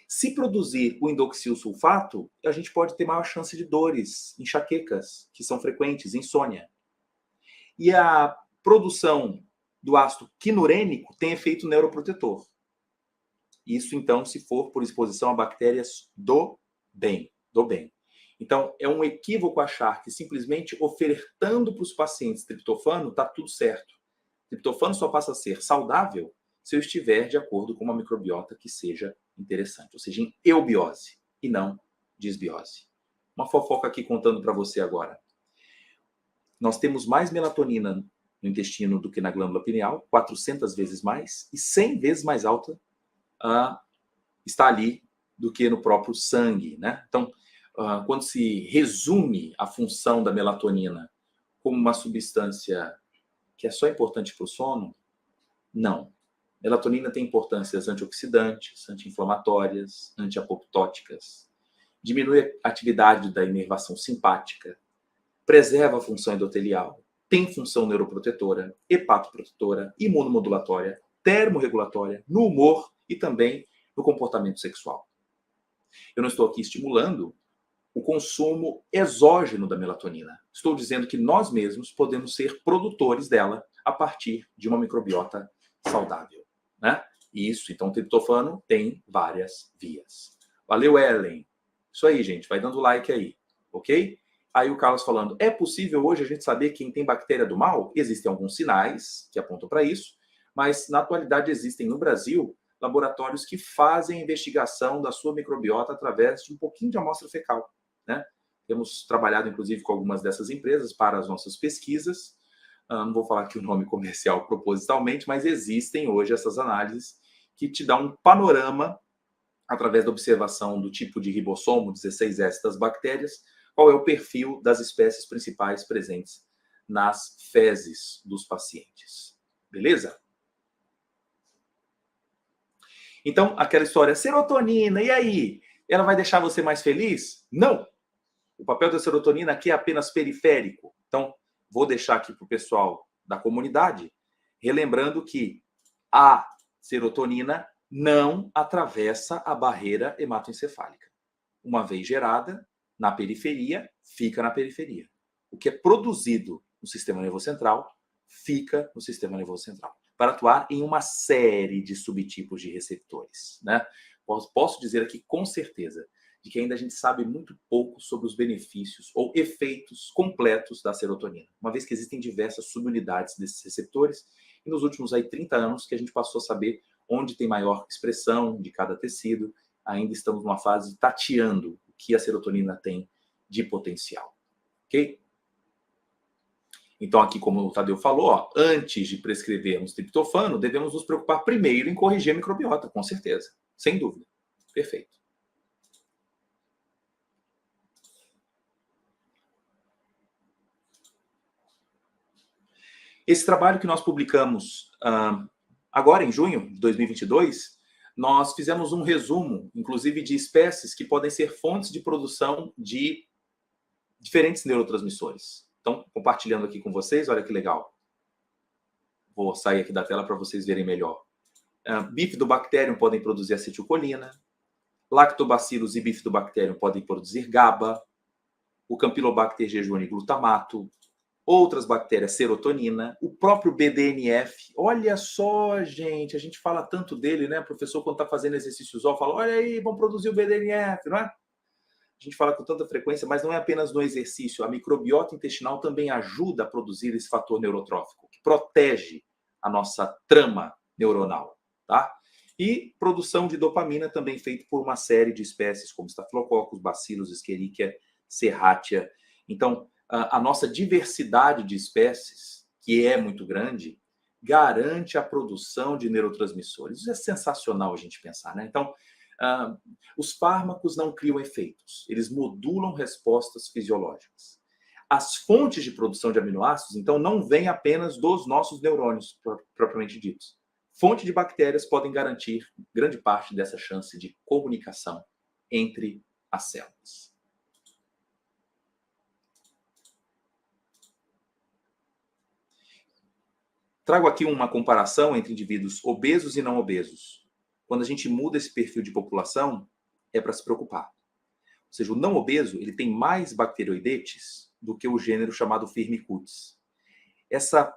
Se produzir o indoxil-sulfato, a gente pode ter maior chance de dores, enxaquecas, que são frequentes, insônia. E a produção do ácido quinurênico tem efeito neuroprotetor. Isso, então, se for por exposição a bactérias do bem. Então, é um equívoco achar que simplesmente ofertando para os pacientes triptofano está tudo certo. Triptofano só passa a ser saudável se eu estiver de acordo com uma microbiota que seja interessante, ou seja, em eubiose e não disbiose. Uma fofoca aqui contando para você agora. Nós temos mais melatonina no intestino do que na glândula pineal, 400 vezes mais, e 100 vezes mais alta está ali do que no próprio sangue, né? Então, quando se resume a função da melatonina como uma substância que é só importante para o sono, não. Melatonina tem importâncias antioxidantes, anti-inflamatórias, antiapoptóticas, diminui a atividade da inervação simpática, preserva a função endotelial, tem função neuroprotetora, hepatoprotetora, imunomodulatória, termorregulatória, no humor e também no comportamento sexual. Eu não estou aqui estimulando o consumo exógeno da melatonina. Estou dizendo que nós mesmos podemos ser produtores dela a partir de uma microbiota saudável, né? Isso, então o triptofano tem várias vias. Valeu, Ellen. Isso aí, gente. Vai dando like aí, ok? Aí o Carlos falando, é possível hoje a gente saber quem tem bactéria do mal? Existem alguns sinais que apontam para isso, mas na atualidade existem no Brasil laboratórios que fazem a investigação da sua microbiota através de um pouquinho de amostra fecal, né? Temos trabalhado, inclusive, com algumas dessas empresas para as nossas pesquisas. não vou falar aqui o nome comercial propositalmente, mas existem hoje essas análises que te dão um panorama, através da observação do tipo de ribossomo 16S das bactérias, qual é o perfil das espécies principais presentes nas fezes dos pacientes. Beleza? Então, aquela história, serotonina, e aí? Ela vai deixar você mais feliz? Não! O papel da serotonina aqui é apenas periférico. Então, vou deixar aqui para o pessoal da comunidade, relembrando que a serotonina não atravessa a barreira hematoencefálica. Uma vez gerada, na periferia, fica na periferia. O que é produzido no sistema nervoso central, fica no sistema nervoso central, para atuar em uma série de subtipos de receptores, né? Posso dizer aqui com certeza de que ainda a gente sabe muito pouco sobre os benefícios ou efeitos completos da serotonina, uma vez que existem diversas subunidades desses receptores, e nos últimos 30 anos que a gente passou a saber onde tem maior expressão de cada tecido, ainda estamos numa fase tateando o que a serotonina tem de potencial, ok? Então aqui, como o Tadeu falou, antes de prescrevermos triptofano, devemos nos preocupar primeiro em corrigir a microbiota, com certeza, sem dúvida. Perfeito. Esse trabalho que nós publicamos agora, em junho de 2022, nós fizemos um resumo, inclusive, de espécies que podem ser fontes de produção de diferentes neurotransmissores. Então, compartilhando aqui com vocês, olha que legal. Vou sair aqui da tela para vocês verem melhor. Bifidobacterium podem produzir acetilcolina, Lactobacillus e Bifidobacterium podem produzir GABA, o Campylobacter jejuni glutamato, outras bactérias serotonina, o próprio BDNF. Olha só, gente, a gente fala tanto dele, né? O professor, quando está fazendo exercícios, fala, olha aí, vamos produzir o BDNF, não é? A gente fala com tanta frequência, mas não é apenas no exercício. A microbiota intestinal também ajuda a produzir esse fator neurotrófico, que protege a nossa trama neuronal, tá? E produção de dopamina também feita por uma série de espécies, como Staphylococcus, Bacillus, Escherichia, Serratia. Então, a nossa diversidade de espécies, que é muito grande, garante a produção de neurotransmissores. Isso é sensacional a gente pensar, né? Então, os fármacos não criam efeitos, eles modulam respostas fisiológicas. As fontes de produção de aminoácidos, então, não vêm apenas dos nossos neurônios, propriamente ditos. Fonte de bactérias podem garantir grande parte dessa chance de comunicação entre as células. Trago aqui uma comparação entre indivíduos obesos e não obesos. Quando a gente muda esse perfil de população, é para se preocupar. Ou seja, o não obeso ele tem mais bacteroidetes do que o gênero chamado Firmicutes. Essa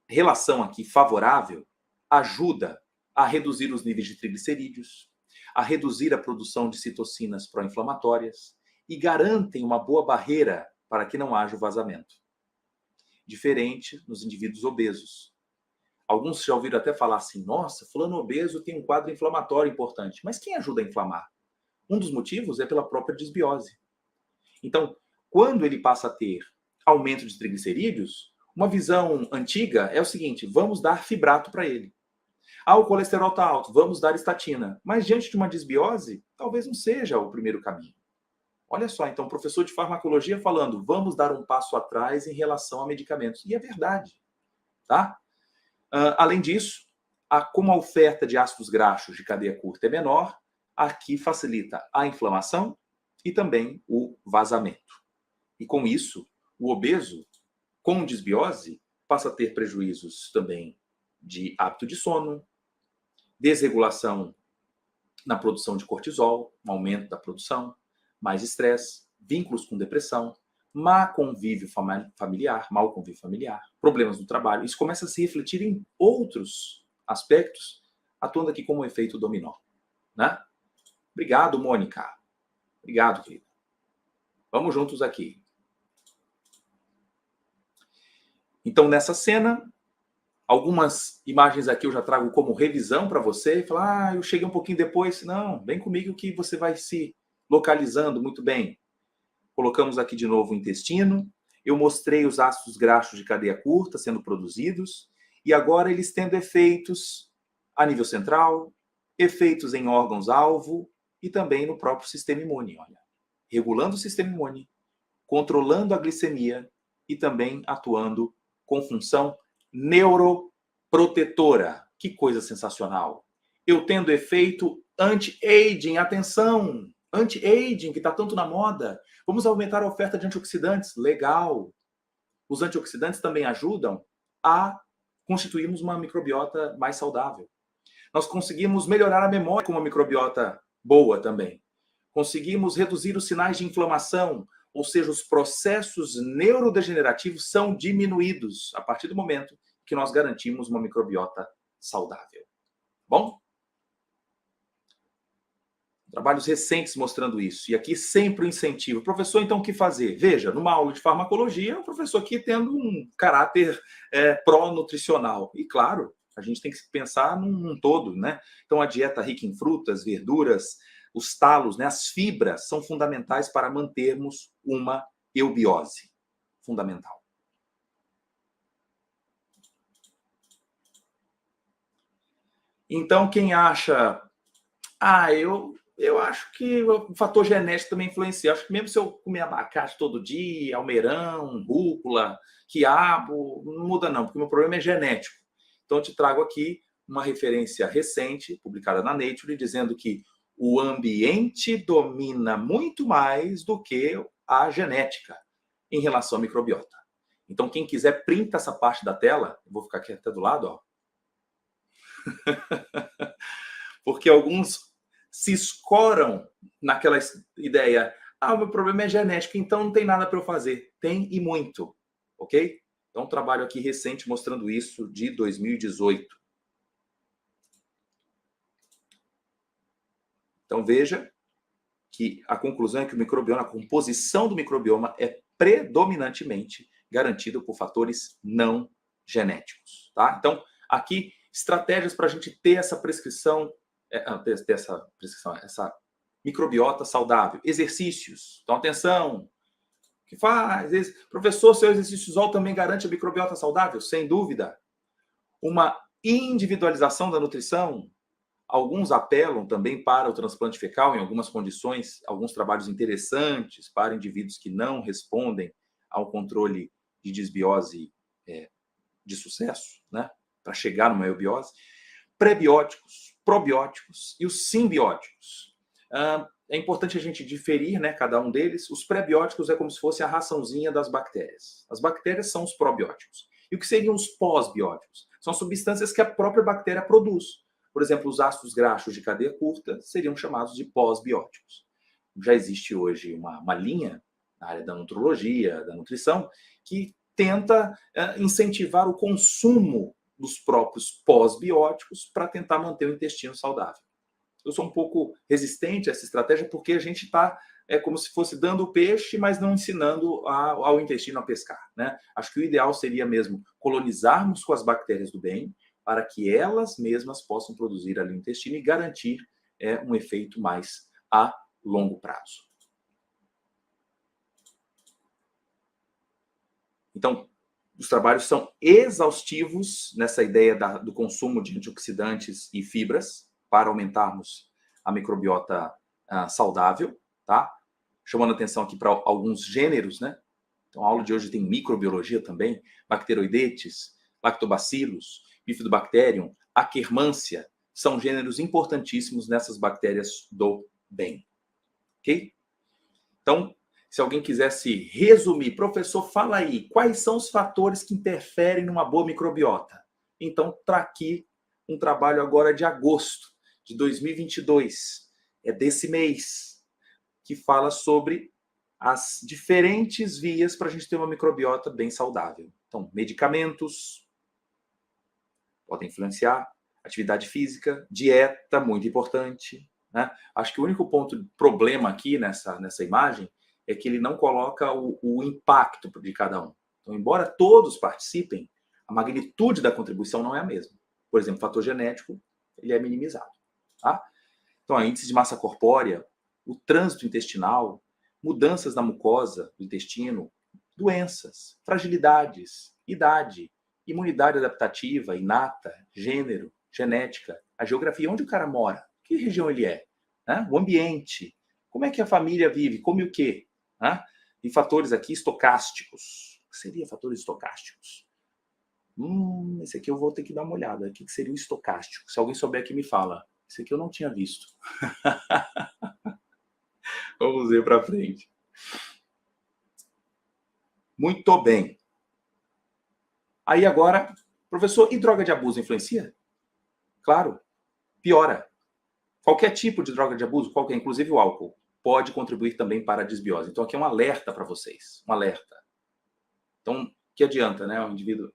relação aqui favorável ajuda a reduzir os níveis de triglicerídeos, a reduzir a produção de citocinas pró-inflamatórias e garantem uma boa barreira para que não haja o vazamento. Diferente nos indivíduos obesos. Alguns já ouviram até falar assim, nossa, fulano obeso tem um quadro inflamatório importante. Mas quem ajuda a inflamar? Um dos motivos é pela própria disbiose. Então, quando ele passa a ter aumento de triglicerídeos, uma visão antiga é o seguinte, vamos dar fibrato para ele. O colesterol está alto, vamos dar estatina. Mas diante de uma disbiose, talvez não seja o primeiro caminho. Olha só, então, o professor de farmacologia falando, vamos dar um passo atrás em relação a medicamentos. E é verdade, tá? Além disso, como a oferta de ácidos graxos de cadeia curta é menor, aqui facilita a inflamação e também o vazamento. E com isso, o obeso, com disbiose, passa a ter prejuízos também de hábito de sono, desregulação na produção de cortisol, um aumento da produção, mais estresse, vínculos com depressão, mau convívio familiar, problemas no trabalho. Isso começa a se refletir em outros aspectos, atuando aqui como um efeito dominó, né? Obrigado, Mônica. Obrigado, querida. Vamos juntos aqui. Então, nessa cena, algumas imagens aqui eu já trago como revisão para você. E falar, eu cheguei um pouquinho depois. Não, vem comigo que você vai se localizando muito bem. Colocamos aqui de novo o intestino. eu mostrei os ácidos graxos de cadeia curta sendo produzidos, e agora eles tendo efeitos a nível central, efeitos em órgãos-alvo e também no próprio sistema imune. Olha, regulando o sistema imune, controlando a glicemia e também atuando com função neuroprotetora. Que coisa sensacional! Eu tendo efeito anti-aging, atenção! Anti-aging, que está tanto na moda. Vamos aumentar a oferta de antioxidantes? Legal! Os antioxidantes também ajudam a constituirmos uma microbiota mais saudável. Nós conseguimos melhorar a memória com uma microbiota boa também. Conseguimos reduzir os sinais de inflamação, ou seja, os processos neurodegenerativos são diminuídos a partir do momento que nós garantimos uma microbiota saudável. Bom? Trabalhos recentes mostrando isso. E aqui sempre o incentivo. Professor, então, o que fazer? Veja, numa aula de farmacologia, o professor aqui tendo um caráter pró-nutricional. E, claro, a gente tem que pensar num todo, né? Então, a dieta rica em frutas, verduras, os talos, né, as fibras, são fundamentais para mantermos uma eubiose. Fundamental. Então, quem acha... Eu acho que o fator genético também influencia. Acho que mesmo se eu comer abacate todo dia, almeirão, rúcula, quiabo, não muda não, porque o meu problema é genético. Então, eu te trago aqui uma referência recente, publicada na Nature, dizendo que o ambiente domina muito mais do que a genética em relação à microbiota. Então, quem quiser, printa essa parte da tela. Eu vou ficar aqui até do lado, ó. Porque alguns se escoram naquela ideia, o meu problema é genético, então não tem nada para eu fazer. Tem e muito, ok? Então, um trabalho aqui recente mostrando isso, de 2018. Então, veja que a conclusão é que o microbioma, a composição do microbioma é predominantemente garantida por fatores não genéticos, tá? Então, aqui, estratégias para a gente ter essa prescrição, essa microbiota saudável. Exercícios. Então, atenção. O que faz? Professor, seu exercício visual também garante a microbiota saudável? Sem dúvida. Uma individualização da nutrição. Alguns apelam também para o transplante fecal em algumas condições, alguns trabalhos interessantes para indivíduos que não respondem ao controle de disbiose de sucesso, né? Para chegar numa eubiose. Prebióticos, probióticos e os simbióticos. É importante a gente diferir, né, cada um deles. Os prebióticos é como se fosse a raçãozinha das bactérias. As bactérias são os probióticos. E o que seriam os pós-bióticos? São substâncias que a própria bactéria produz. Por exemplo, os ácidos graxos de cadeia curta seriam chamados de pós-bióticos. Já existe hoje uma linha na área da nutrologia, da nutrição, que tenta incentivar o consumo dos próprios pós-bióticos para tentar manter o intestino saudável. Eu sou um pouco resistente a essa estratégia porque a gente está como se fosse dando o peixe, mas não ensinando ao intestino a pescar, né? Acho que o ideal seria mesmo colonizarmos com as bactérias do bem para que elas mesmas possam produzir ali no intestino e garantir um efeito mais a longo prazo. Então, os trabalhos são exaustivos nessa ideia do consumo de antioxidantes e fibras para aumentarmos a microbiota saudável, tá? Chamando atenção aqui para alguns gêneros, né? Então, a aula de hoje tem microbiologia também, bacteroidetes, lactobacilos, bifidobacterium, Akkermansia, são gêneros importantíssimos nessas bactérias do bem, ok? Então, se alguém quisesse resumir, professor, fala aí, quais são os fatores que interferem numa boa microbiota? Então, está aqui um trabalho agora de agosto de 2022, desse mês, que fala sobre as diferentes vias para a gente ter uma microbiota bem saudável. Então, medicamentos podem influenciar, atividade física, dieta, muito importante, né? Acho que o único problema aqui nessa imagem é que ele não coloca o impacto de cada um. Então, embora todos participem, a magnitude da contribuição não é a mesma. Por exemplo, o fator genético, ele é minimizado. Tá? Então, a índice de massa corpórea, o trânsito intestinal, mudanças na mucosa do intestino, doenças, fragilidades, idade, imunidade adaptativa, inata, gênero, genética, a geografia, onde o cara mora, que região ele é, né? O ambiente, como é que a família vive, come o quê, né? E fatores aqui estocásticos. O que seria fatores estocásticos? Esse aqui eu vou ter que dar uma olhada. O que seria o estocástico? Se alguém souber aqui, me fala. Esse aqui eu não tinha visto. Vamos ver para frente. Muito bem. Aí agora, professor, e droga de abuso influencia? Claro, piora. Qualquer tipo de droga de abuso, qualquer, inclusive o álcool, pode contribuir também para a desbiose. Então aqui é um alerta para vocês, um alerta. Então, que adianta, né? O indivíduo,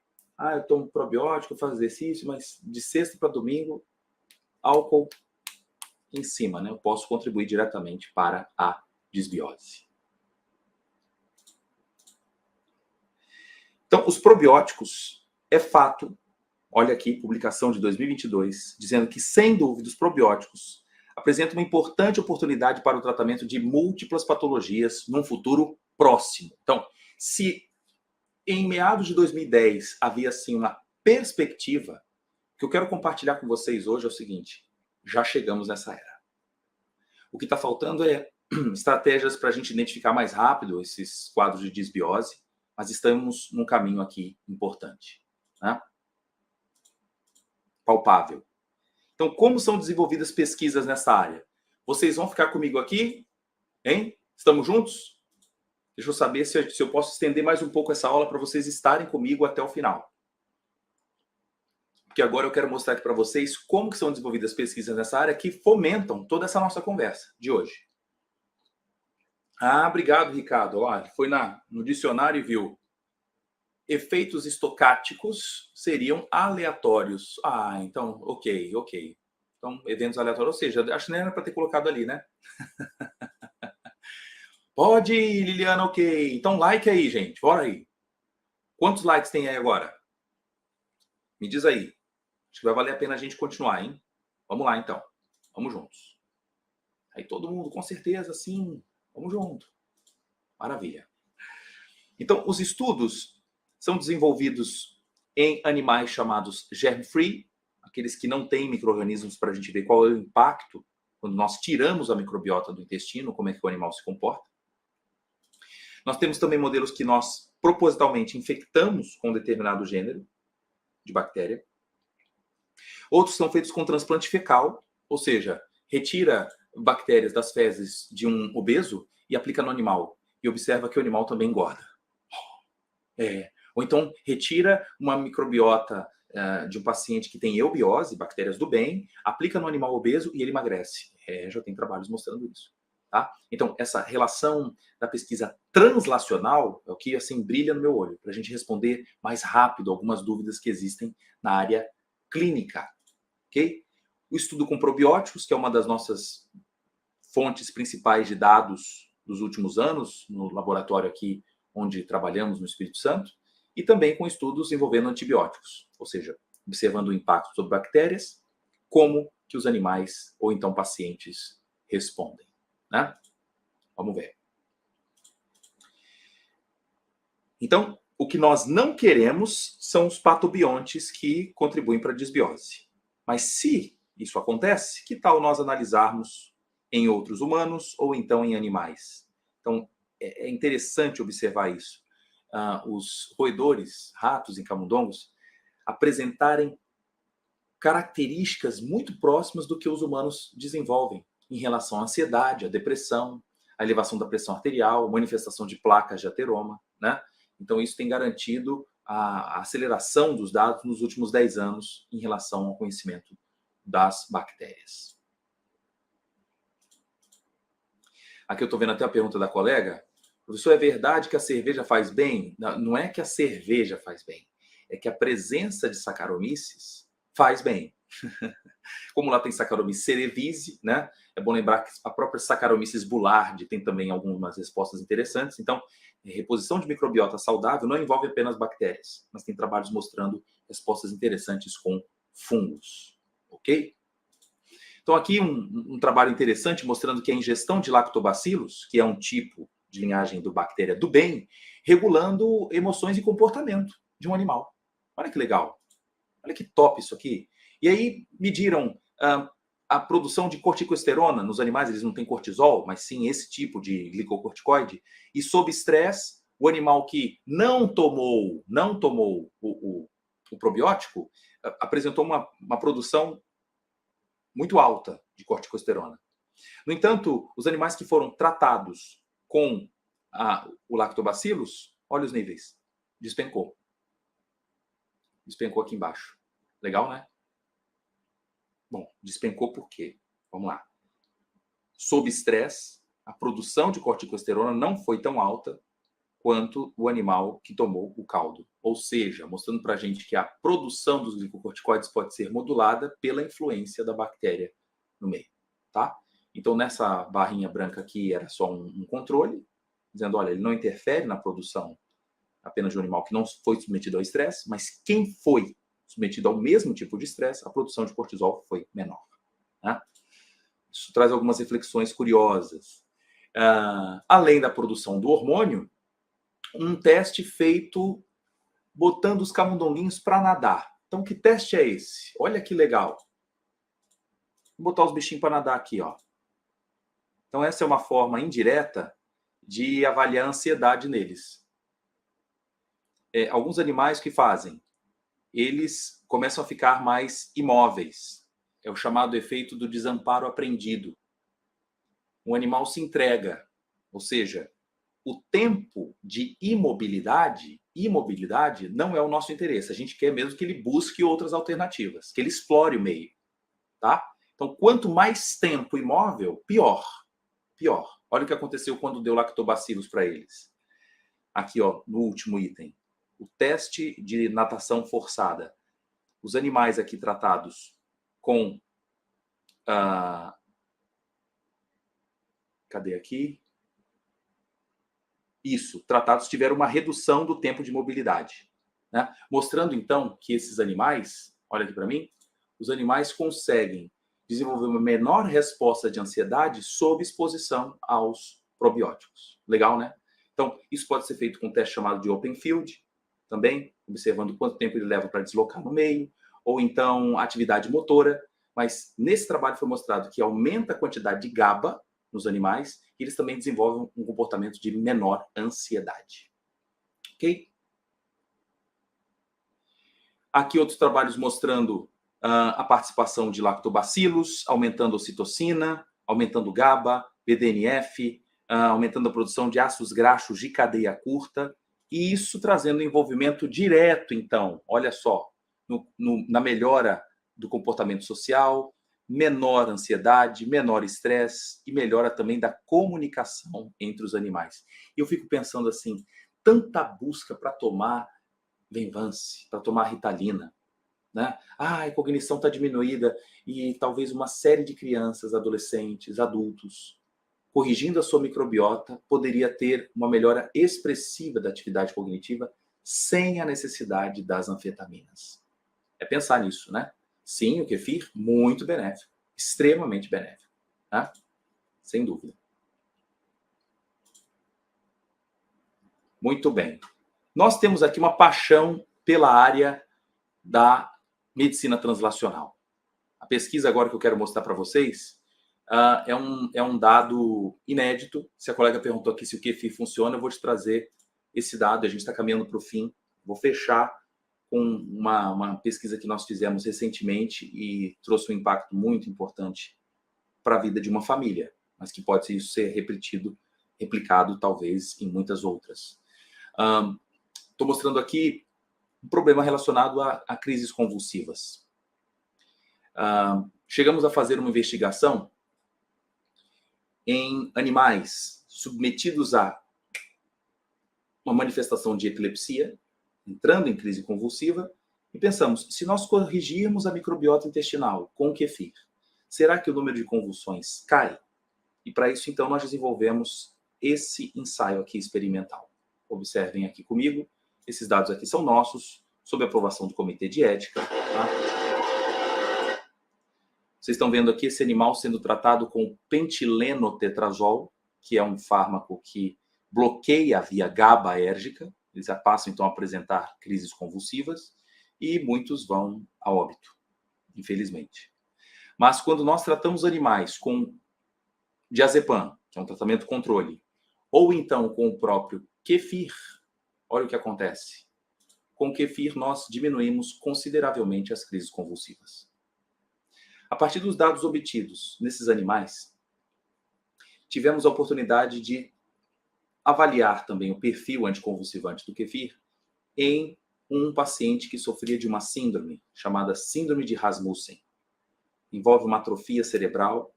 eu tomo probiótico, eu faço exercício, mas de sexta para domingo, álcool em cima, né? Eu posso contribuir diretamente para a desbiose. Então, os probióticos, é fato, olha aqui, publicação de 2022, dizendo que, sem dúvida, os probióticos apresentam uma importante oportunidade para o tratamento de múltiplas patologias num futuro próximo. Então, se em meados de 2010 havia, assim, uma perspectiva, o que eu quero compartilhar com vocês hoje é o seguinte, já chegamos nessa era. O que está faltando é estratégias para a gente identificar mais rápido esses quadros de desbiose, mas estamos num caminho aqui importante, né? Palpável. Então, como são desenvolvidas pesquisas nessa área? Vocês vão ficar comigo aqui? Hein? Estamos juntos? Deixa eu saber se eu posso estender mais um pouco essa aula para vocês estarem comigo até o final. Porque agora eu quero mostrar aqui para vocês como que são desenvolvidas pesquisas nessa área que fomentam toda essa nossa conversa de hoje. Obrigado, Ricardo. Olha, foi no dicionário e viu. Efeitos estocásticos seriam aleatórios. Então, ok. Então, eventos aleatórios, ou seja, acho que nem era para ter colocado ali, né? Pode ir, Liliana, ok. Então, like aí, gente. Bora aí. Quantos likes tem aí agora? Me diz aí. Acho que vai valer a pena a gente continuar, hein? Vamos lá, então. Vamos juntos. Aí todo mundo, com certeza, sim. Vamos junto. Maravilha. Então, os estudos são desenvolvidos em animais chamados germ-free, aqueles que não têm micro-organismos, para a gente ver qual é o impacto quando nós tiramos a microbiota do intestino, como é que o animal se comporta. Nós temos também modelos que nós propositalmente infectamos com determinado gênero de bactéria. Outros são feitos com transplante fecal, ou seja, retira bactérias das fezes de um obeso e aplica no animal. E observa que o animal também engorda. Ou então retira uma microbiota de um paciente que tem eubiose, bactérias do bem, aplica no animal obeso e ele emagrece. Já tem trabalhos mostrando isso. Tá? Então, essa relação da pesquisa translacional é o que assim brilha no meu olho, para a gente responder mais rápido algumas dúvidas que existem na área clínica. Okay? O estudo com probióticos, que é uma das nossas fontes principais de dados dos últimos anos, no laboratório aqui onde trabalhamos no Espírito Santo, e também com estudos envolvendo antibióticos, ou seja, observando o impacto sobre bactérias, como que os animais ou então pacientes respondem. Né? Vamos ver. Então, o que nós não queremos são os patobiontes que contribuem para a desbiose. Mas se isso acontece, que tal nós analisarmos em outros humanos ou então em animais? Então, é interessante observar isso. Os roedores, ratos e camundongos, apresentarem características muito próximas do que os humanos desenvolvem em relação à ansiedade, à depressão, à elevação da pressão arterial, manifestação de placas de ateroma, né? Então, isso tem garantido a aceleração dos dados nos últimos 10 anos em relação ao conhecimento das bactérias. Aqui eu estou vendo até a pergunta da colega. Professor, é verdade que a cerveja faz bem? Não é que a cerveja faz bem, é que a presença de Saccharomyces faz bem. Como lá tem Saccharomyces cerevisiae, né? É bom lembrar que a própria Saccharomyces boulardii tem também algumas respostas interessantes. Então, reposição de microbiota saudável não envolve apenas bactérias, mas tem trabalhos mostrando respostas interessantes com fungos. Ok? Então, aqui um trabalho interessante mostrando que a ingestão de lactobacilos, que é um tipo de linhagem do bactéria do bem, regulando emoções e comportamento de um animal. Olha que legal. Olha que top isso aqui. E aí mediram a produção de corticosterona nos animais, eles não têm cortisol, mas sim esse tipo de glicocorticoide, e sob estresse, o animal que não tomou o probiótico apresentou uma produção muito alta de corticosterona. No entanto, os animais que foram tratados com o lactobacillus, olha os níveis, despencou. Despencou aqui embaixo. Legal, né? Bom, despencou por quê? Vamos lá. Sob estresse, a produção de corticosterona não foi tão alta quanto o animal que tomou o caldo. Ou seja, mostrando para a gente que a produção dos glicocorticoides pode ser modulada pela influência da bactéria no meio, tá? Então, nessa barrinha branca aqui era só um controle, dizendo, olha, ele não interfere na produção apenas de um animal que não foi submetido ao estresse, mas quem foi submetido ao mesmo tipo de estresse, a produção de cortisol foi menor. Né? Isso traz algumas reflexões curiosas. Além da produção do hormônio, um teste feito botando os camundonguinhos para nadar. Então, que teste é esse? Olha que legal. Vou botar os bichinhos para nadar aqui, ó. Então, essa é uma forma indireta de avaliar a ansiedade neles. Alguns animais que fazem? Eles começam a ficar mais imóveis. É o chamado efeito do desamparo aprendido. O animal se entrega, ou seja, o tempo de imobilidade não é o nosso interesse. A gente quer mesmo que ele busque outras alternativas, que ele explore o meio, tá? Então, quanto mais tempo imóvel, pior. Pior. Olha o que aconteceu quando deu lactobacillus para eles. Aqui, ó, no último item. O teste de natação forçada. Os animais aqui tratados com... cadê aqui? Isso, tratados tiveram uma redução do tempo de mobilidade. Né? Mostrando, então, que esses animais, olha aqui para mim, os animais conseguem desenvolver uma menor resposta de ansiedade sob exposição aos probióticos. Legal, né? Então, isso pode ser feito com um teste chamado de open field, também, observando quanto tempo ele leva para deslocar no meio, ou então atividade motora, mas nesse trabalho foi mostrado que aumenta a quantidade de GABA nos animais e eles também desenvolvem um comportamento de menor ansiedade. Ok? Aqui outros trabalhos mostrando a participação de lactobacilos, aumentando a ocitocina, aumentando o GABA, BDNF, aumentando a produção de ácidos graxos de cadeia curta, e isso trazendo envolvimento direto, então, olha só, na melhora do comportamento social, menor ansiedade, menor estresse e melhora também da comunicação entre os animais. E eu fico pensando assim, tanta busca para tomar Venvance, para tomar Ritalina, né? A cognição está diminuída e talvez uma série de crianças, adolescentes, adultos, corrigindo a sua microbiota, poderia ter uma melhora expressiva da atividade cognitiva sem a necessidade das anfetaminas. É pensar nisso, né? Sim, o kefir, muito benéfico, extremamente benéfico, né? Sem dúvida. Muito bem. Nós temos aqui uma paixão pela área da medicina translacional. A pesquisa agora que eu quero mostrar para vocês é um dado inédito. Se a colega perguntou aqui se o kefir funciona, eu vou te trazer esse dado. A gente está caminhando para o fim. Vou fechar com uma pesquisa que nós fizemos recentemente e trouxe um impacto muito importante para a vida de uma família, mas que pode isso ser replicado talvez em muitas outras. Estou mostrando aqui um problema relacionado a crises convulsivas. Chegamos a fazer uma investigação em animais submetidos a uma manifestação de epilepsia, entrando em crise convulsiva, e pensamos, se nós corrigirmos a microbiota intestinal com o kefir, será que o número de convulsões cai? E para isso, então, nós desenvolvemos esse ensaio aqui experimental. Observem aqui comigo, esses dados aqui são nossos, sob aprovação do Comitê de Ética. Tá? Vocês estão vendo aqui esse animal sendo tratado com pentilenotetrazol, que é um fármaco que bloqueia a via GABAérgica, eles já passam então a apresentar crises convulsivas e muitos vão a óbito, infelizmente. Mas quando nós tratamos animais com diazepam, que é um tratamento controle, ou então com o próprio kefir, olha o que acontece. Com o kefir nós diminuímos consideravelmente as crises convulsivas. A partir dos dados obtidos nesses animais, tivemos a oportunidade de avaliar também o perfil anticonvulsivante do kefir em um paciente que sofria de uma síndrome chamada síndrome de Rasmussen. Envolve uma atrofia cerebral.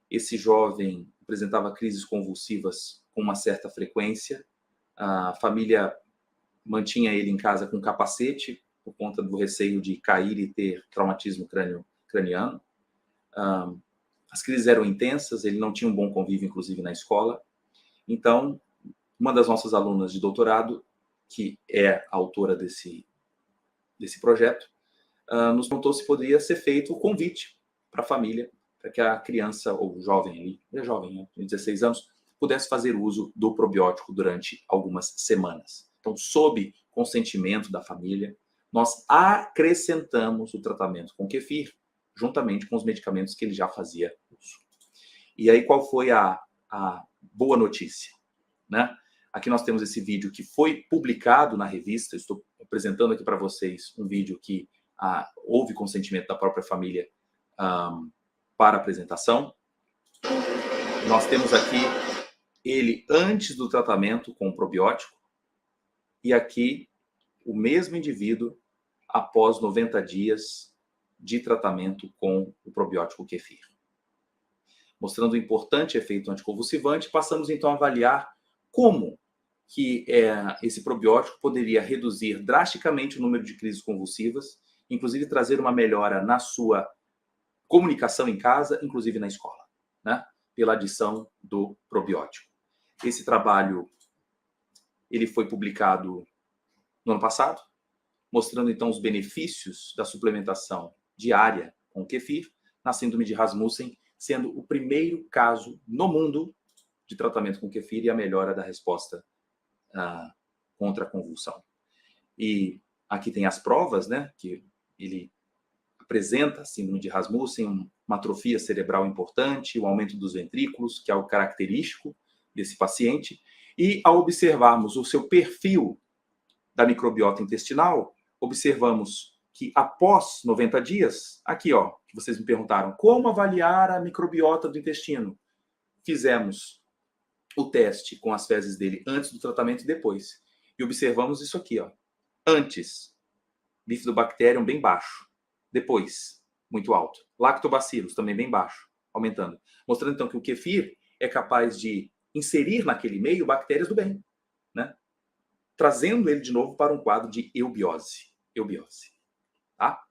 Esse jovem apresentava crises convulsivas com uma certa frequência. A família mantinha ele em casa com capacete por conta do receio de cair e ter traumatismo craniano. As crises eram intensas, ele não tinha um bom convívio, inclusive, na escola. Então, uma das nossas alunas de doutorado, que é a autora desse projeto, nos perguntou se poderia ser feito o convite para a família, para que a criança, ou o jovem ali, é jovem, né, de 16 anos, pudesse fazer uso do probiótico durante algumas semanas. Então, sob consentimento da família, nós acrescentamos o tratamento com kefir, juntamente com os medicamentos que ele já fazia uso. E aí, qual foi a boa notícia, né? Aqui nós temos esse vídeo que foi publicado na revista. Estou apresentando aqui para vocês um vídeo que houve consentimento da própria família para a apresentação. Nós temos aqui ele antes do tratamento com o probiótico e aqui o mesmo indivíduo após 90 dias de tratamento com o probiótico kefir. Mostrando o importante efeito anticonvulsivante, passamos então a avaliar como que esse probiótico poderia reduzir drasticamente o número de crises convulsivas, inclusive trazer uma melhora na sua comunicação em casa, inclusive na escola, né? Pela adição do probiótico. Esse trabalho ele foi publicado no ano passado, mostrando então os benefícios da suplementação diária com kefir na síndrome de Rasmussen, sendo o primeiro caso no mundo de tratamento com kefir e a melhora da resposta contra a convulsão. E aqui tem as provas, né, que ele apresenta a síndrome de Rasmussen, uma atrofia cerebral importante, o aumento dos ventrículos, que é o característico desse paciente, e ao observarmos o seu perfil da microbiota intestinal, observamos que após 90 dias, aqui ó, que vocês me perguntaram, como avaliar a microbiota do intestino? Fizemos o teste com as fezes dele antes do tratamento e depois. E observamos isso aqui, ó. Antes, bifidobacterium bem baixo. Depois, muito alto. Lactobacillus também bem baixo, aumentando. Mostrando então que o kefir é capaz de inserir naquele meio bactérias do bem, né? Trazendo ele de novo para um quadro de eubiose. Tá?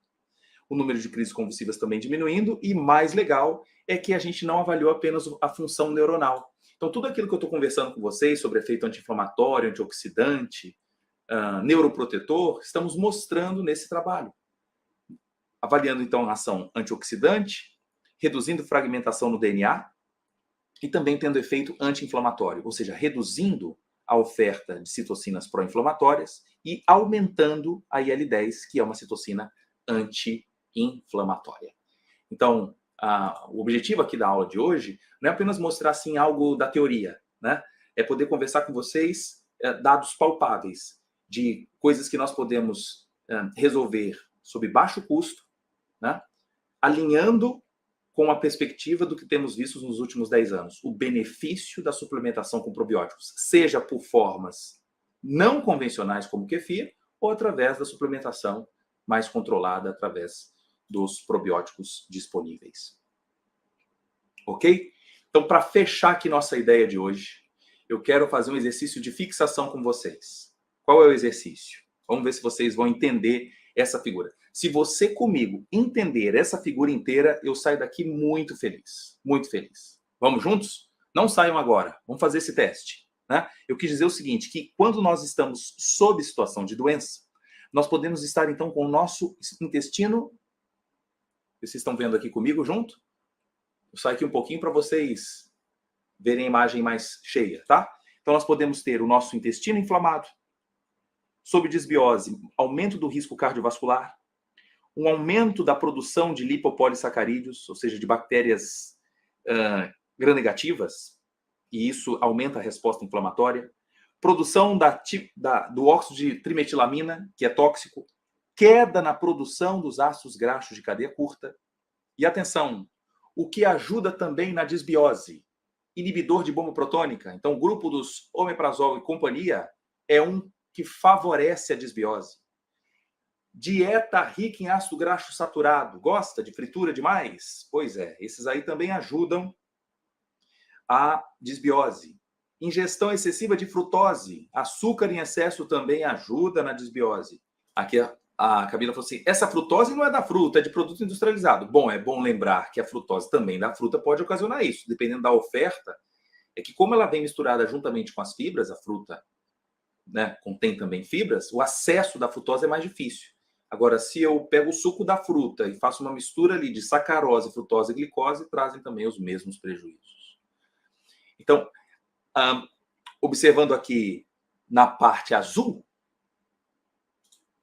O número de crises convulsivas também diminuindo, e mais legal é que a gente não avaliou apenas a função neuronal. Então, tudo aquilo que eu estou conversando com vocês sobre efeito anti-inflamatório, antioxidante, neuroprotetor, estamos mostrando nesse trabalho. Avaliando, então, a ação antioxidante, reduzindo fragmentação no DNA e também tendo efeito anti-inflamatório, ou seja, reduzindo a oferta de citocinas pró-inflamatórias e aumentando a IL-10, que é uma citocina anti-inflamatória. Então, o objetivo aqui da aula de hoje não é apenas mostrar assim algo da teoria, né? É poder conversar com vocês dados palpáveis de coisas que nós podemos resolver sob baixo custo, né? Alinhando com a perspectiva do que temos visto nos últimos 10 anos, o benefício da suplementação com probióticos, seja por formas não convencionais como o kefir, ou através da suplementação mais controlada através dos probióticos disponíveis. Ok? Então, para fechar aqui nossa ideia de hoje, eu quero fazer um exercício de fixação com vocês. Qual é o exercício? Vamos ver se vocês vão entender essa figura. Se você comigo entender essa figura inteira, eu saio daqui muito feliz. Muito feliz. Vamos juntos? Não saiam agora. Vamos fazer esse teste, né? Eu quis dizer o seguinte, que quando nós estamos sob situação de doença, nós podemos estar, então, com o nosso intestino... Vocês estão vendo aqui comigo junto? Eu saio aqui um pouquinho para vocês verem a imagem mais cheia, tá? Então, nós podemos ter o nosso intestino inflamado, sob disbiose, aumento do risco cardiovascular, um aumento da produção de lipopolissacarídeos, ou seja, de bactérias gram-negativas, e isso aumenta a resposta inflamatória, produção do óxido de trimetilamina, que é tóxico, queda na produção dos ácidos graxos de cadeia curta, e atenção, o que ajuda também na disbiose, inibidor de bomba protônica. Então, o grupo dos omeprazol e companhia é um que favorece a disbiose. Dieta rica em ácido graxo saturado. Gosta de fritura demais? Pois é, esses aí também ajudam a disbiose. Ingestão excessiva de frutose. Açúcar em excesso também ajuda na disbiose. Aqui a Camila falou assim, essa frutose não é da fruta, é de produto industrializado. Bom, é bom lembrar que a frutose também da fruta pode ocasionar isso. Dependendo da oferta, é que como ela vem misturada juntamente com as fibras, a fruta, né, contém também fibras, o acesso da frutose é mais difícil. Agora, se eu pego o suco da fruta e faço uma mistura ali de sacarose, frutose e glicose, trazem também os mesmos prejuízos. Então, observando aqui na parte azul,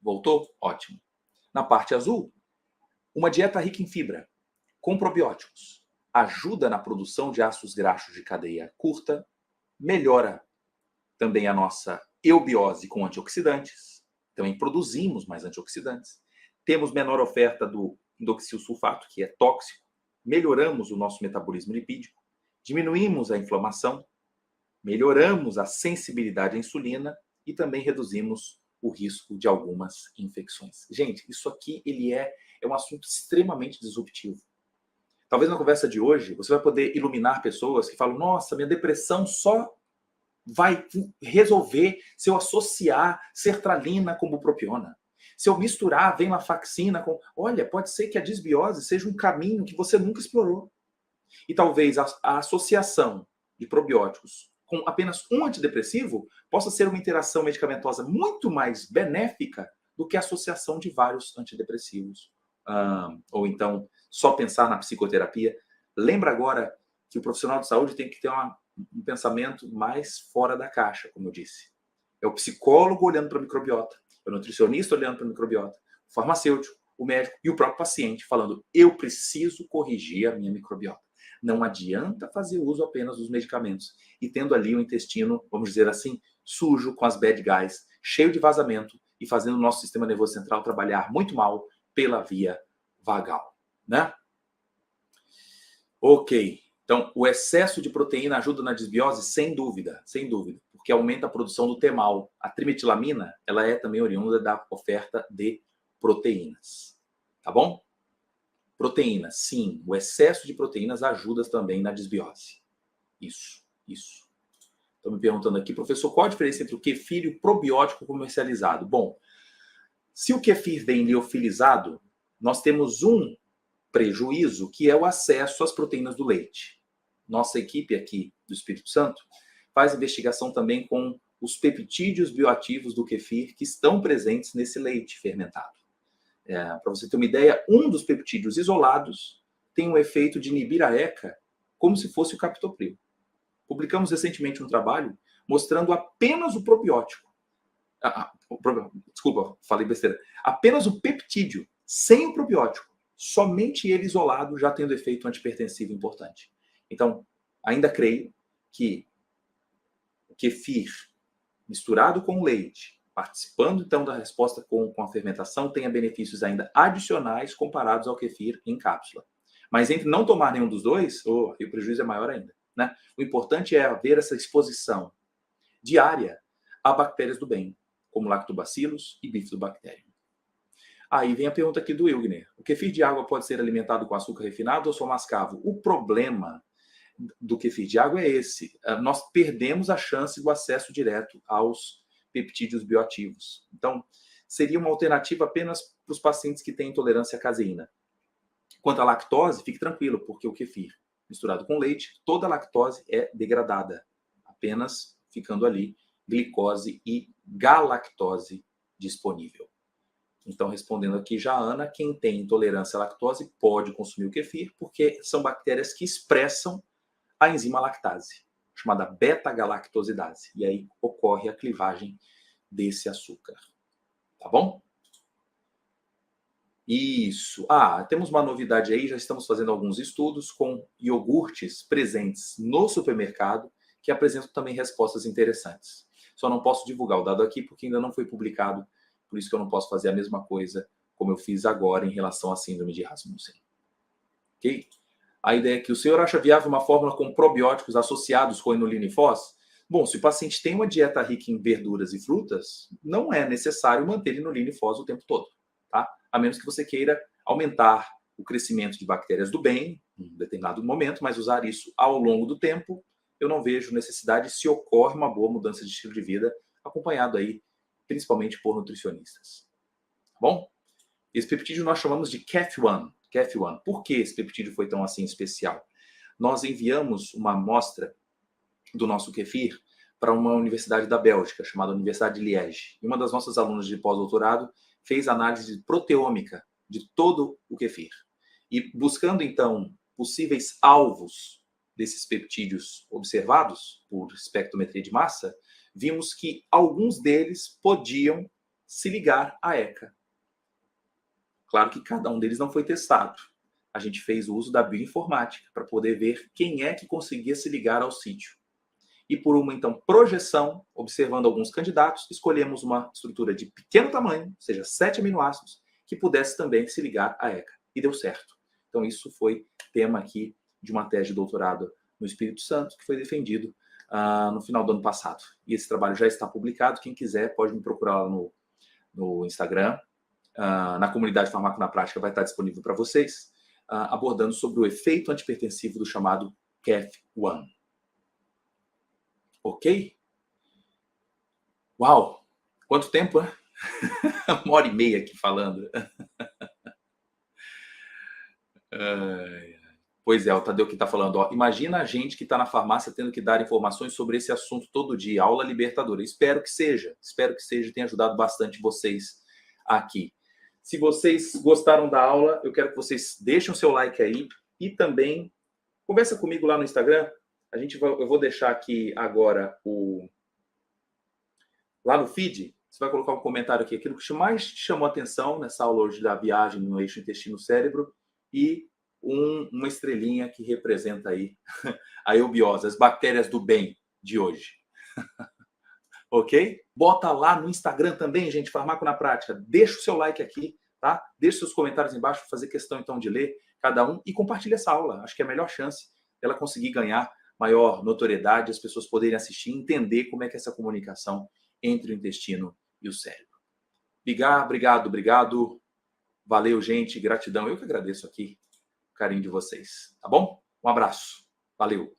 voltou? Ótimo. Na parte azul, uma dieta rica em fibra, com probióticos, ajuda na produção de ácidos graxos de cadeia curta, melhora também a nossa eubiose com antioxidantes, também produzimos mais antioxidantes, temos menor oferta do indoxilsulfato, que é tóxico, melhoramos o nosso metabolismo lipídico, diminuímos a inflamação, melhoramos a sensibilidade à insulina e também reduzimos o risco de algumas infecções. Gente, isso aqui ele é um assunto extremamente disruptivo. Talvez na conversa de hoje você vai poder iluminar pessoas que falam, nossa, minha depressão só vai resolver se eu associar sertralina com bupropiona. Se eu misturar venlafaxina com... Olha, pode ser que a disbiose seja um caminho que você nunca explorou. E talvez a associação de probióticos com apenas um antidepressivo possa ser uma interação medicamentosa muito mais benéfica do que a associação de vários antidepressivos. Ou então, só pensar na psicoterapia. Lembra agora que o profissional de saúde tem que ter um pensamento mais fora da caixa, como eu disse. É o psicólogo olhando para a microbiota, é o nutricionista olhando para a microbiota, o farmacêutico, o médico e o próprio paciente falando, eu preciso corrigir a minha microbiota. Não adianta fazer uso apenas dos medicamentos e tendo ali o intestino, vamos dizer assim, sujo com as bad guys, cheio de vazamento e fazendo o nosso sistema nervoso central trabalhar muito mal pela via vagal, né? Ok. Então, o excesso de proteína ajuda na disbiose? Sem dúvida, porque aumenta a produção do TMAL. A trimetilamina, ela é também oriunda da oferta de proteínas. Tá bom? Proteínas, sim. O excesso de proteínas ajuda também na disbiose. Isso. Estão me perguntando aqui, professor, qual a diferença entre o kefir e o probiótico comercializado? Bom, se o kefir vem liofilizado, nós temos um prejuízo que é o acesso às proteínas do leite. Nossa equipe aqui do Espírito Santo faz investigação também com os peptídeos bioativos do kefir que estão presentes nesse leite fermentado. Para você ter uma ideia, um dos peptídeos isolados tem um efeito de inibir a ECA como se fosse o captopril. Publicamos recentemente um trabalho mostrando apenas o probiótico. Desculpa, falei besteira. Apenas o peptídeo, sem o probiótico. Somente ele isolado já tendo efeito antipertensivo importante. Então, ainda creio que o kefir misturado com leite, participando então da resposta com a fermentação, tenha benefícios ainda adicionais comparados ao kefir em cápsula. Mas entre não tomar nenhum dos dois, o prejuízo é maior ainda. Né? O importante é haver essa exposição diária a bactérias do bem, como lactobacillus e bifidobacterium. Aí vem a pergunta aqui do Wilgner. O kefir de água pode ser alimentado com açúcar refinado ou só mascavo? O problema do kefir de água é esse. Nós perdemos a chance do acesso direto aos peptídeos bioativos. Então, seria uma alternativa apenas para os pacientes que têm intolerância à caseína. Quanto à lactose, fique tranquilo, porque o kefir misturado com leite, toda a lactose é degradada, apenas ficando ali glicose e galactose disponível. Então, respondendo aqui já a Ana, quem tem intolerância à lactose pode consumir o kefir, porque são bactérias que expressam a enzima lactase. chamada beta-galactosidase. E aí ocorre a clivagem desse açúcar. Tá bom? Isso. Temos uma novidade aí, já estamos fazendo alguns estudos com iogurtes presentes no supermercado que apresentam também respostas interessantes. Só não posso divulgar o dado aqui porque ainda não foi publicado, por isso que eu não posso fazer a mesma coisa como eu fiz agora em relação à síndrome de Rasmussen. Ok? A ideia é que o senhor acha viável uma fórmula com probióticos associados com inulina e fós? Bom, se o paciente tem uma dieta rica em verduras e frutas, não é necessário manter inulina e fós o tempo todo, tá? A menos que você queira aumentar o crescimento de bactérias do bem em um determinado momento, mas usar isso ao longo do tempo, eu não vejo necessidade se ocorre uma boa mudança de estilo de vida, acompanhado aí principalmente por nutricionistas. Tá bom? Esse peptídeo nós chamamos de CAF1. CAF1. Por que esse peptídeo foi tão assim especial? Nós enviamos uma amostra do nosso kefir para uma universidade da Bélgica, chamada Universidade de Liège. E uma das nossas alunas de pós-doutorado fez análise proteômica de todo o kefir. E buscando, então, possíveis alvos desses peptídeos observados por espectrometria de massa, vimos que alguns deles podiam se ligar à ECA. Claro que cada um deles não foi testado. A gente fez o uso da bioinformática para poder ver quem é que conseguia se ligar ao sítio. E por uma, então, projeção, observando alguns candidatos, escolhemos uma estrutura de pequeno tamanho, ou seja, 7 aminoácidos, que pudesse também se ligar à ECA. E deu certo. Então, isso foi tema aqui de uma tese de doutorado no Espírito Santo, que foi defendido no final do ano passado. E esse trabalho já está publicado. Quem quiser pode me procurar lá no Instagram. Na comunidade Farmaco na Prática vai estar disponível para vocês, abordando sobre o efeito antipertensivo do chamado CAF1. Ok? Uau! Quanto tempo, né? 1h30 aqui falando. Pois é, o Tadeu que está falando. Imagina a gente que está na farmácia tendo que dar informações sobre esse assunto todo dia. Aula libertadora. Espero que seja. Tenha ajudado bastante vocês aqui. Se vocês gostaram da aula, eu quero que vocês deixem o seu like aí e também conversa comigo lá no Instagram. Eu vou deixar aqui agora lá no feed. Você vai colocar um comentário aqui, aquilo que mais te chamou a atenção nessa aula hoje da viagem no eixo intestino-cérebro e uma estrelinha que representa aí a eubiose, as bactérias do bem de hoje. Ok? Bota lá no Instagram também, gente, Farmaco na Prática. Deixa o seu like aqui, tá? Deixa seus comentários embaixo para fazer questão, então, de ler cada um e compartilha essa aula. Acho que é a melhor chance dela conseguir ganhar maior notoriedade, as pessoas poderem assistir e entender como é que é essa comunicação entre o intestino e o cérebro. Obrigado. Valeu, gente. Gratidão. Eu que agradeço aqui o carinho de vocês, tá bom? Um abraço. Valeu.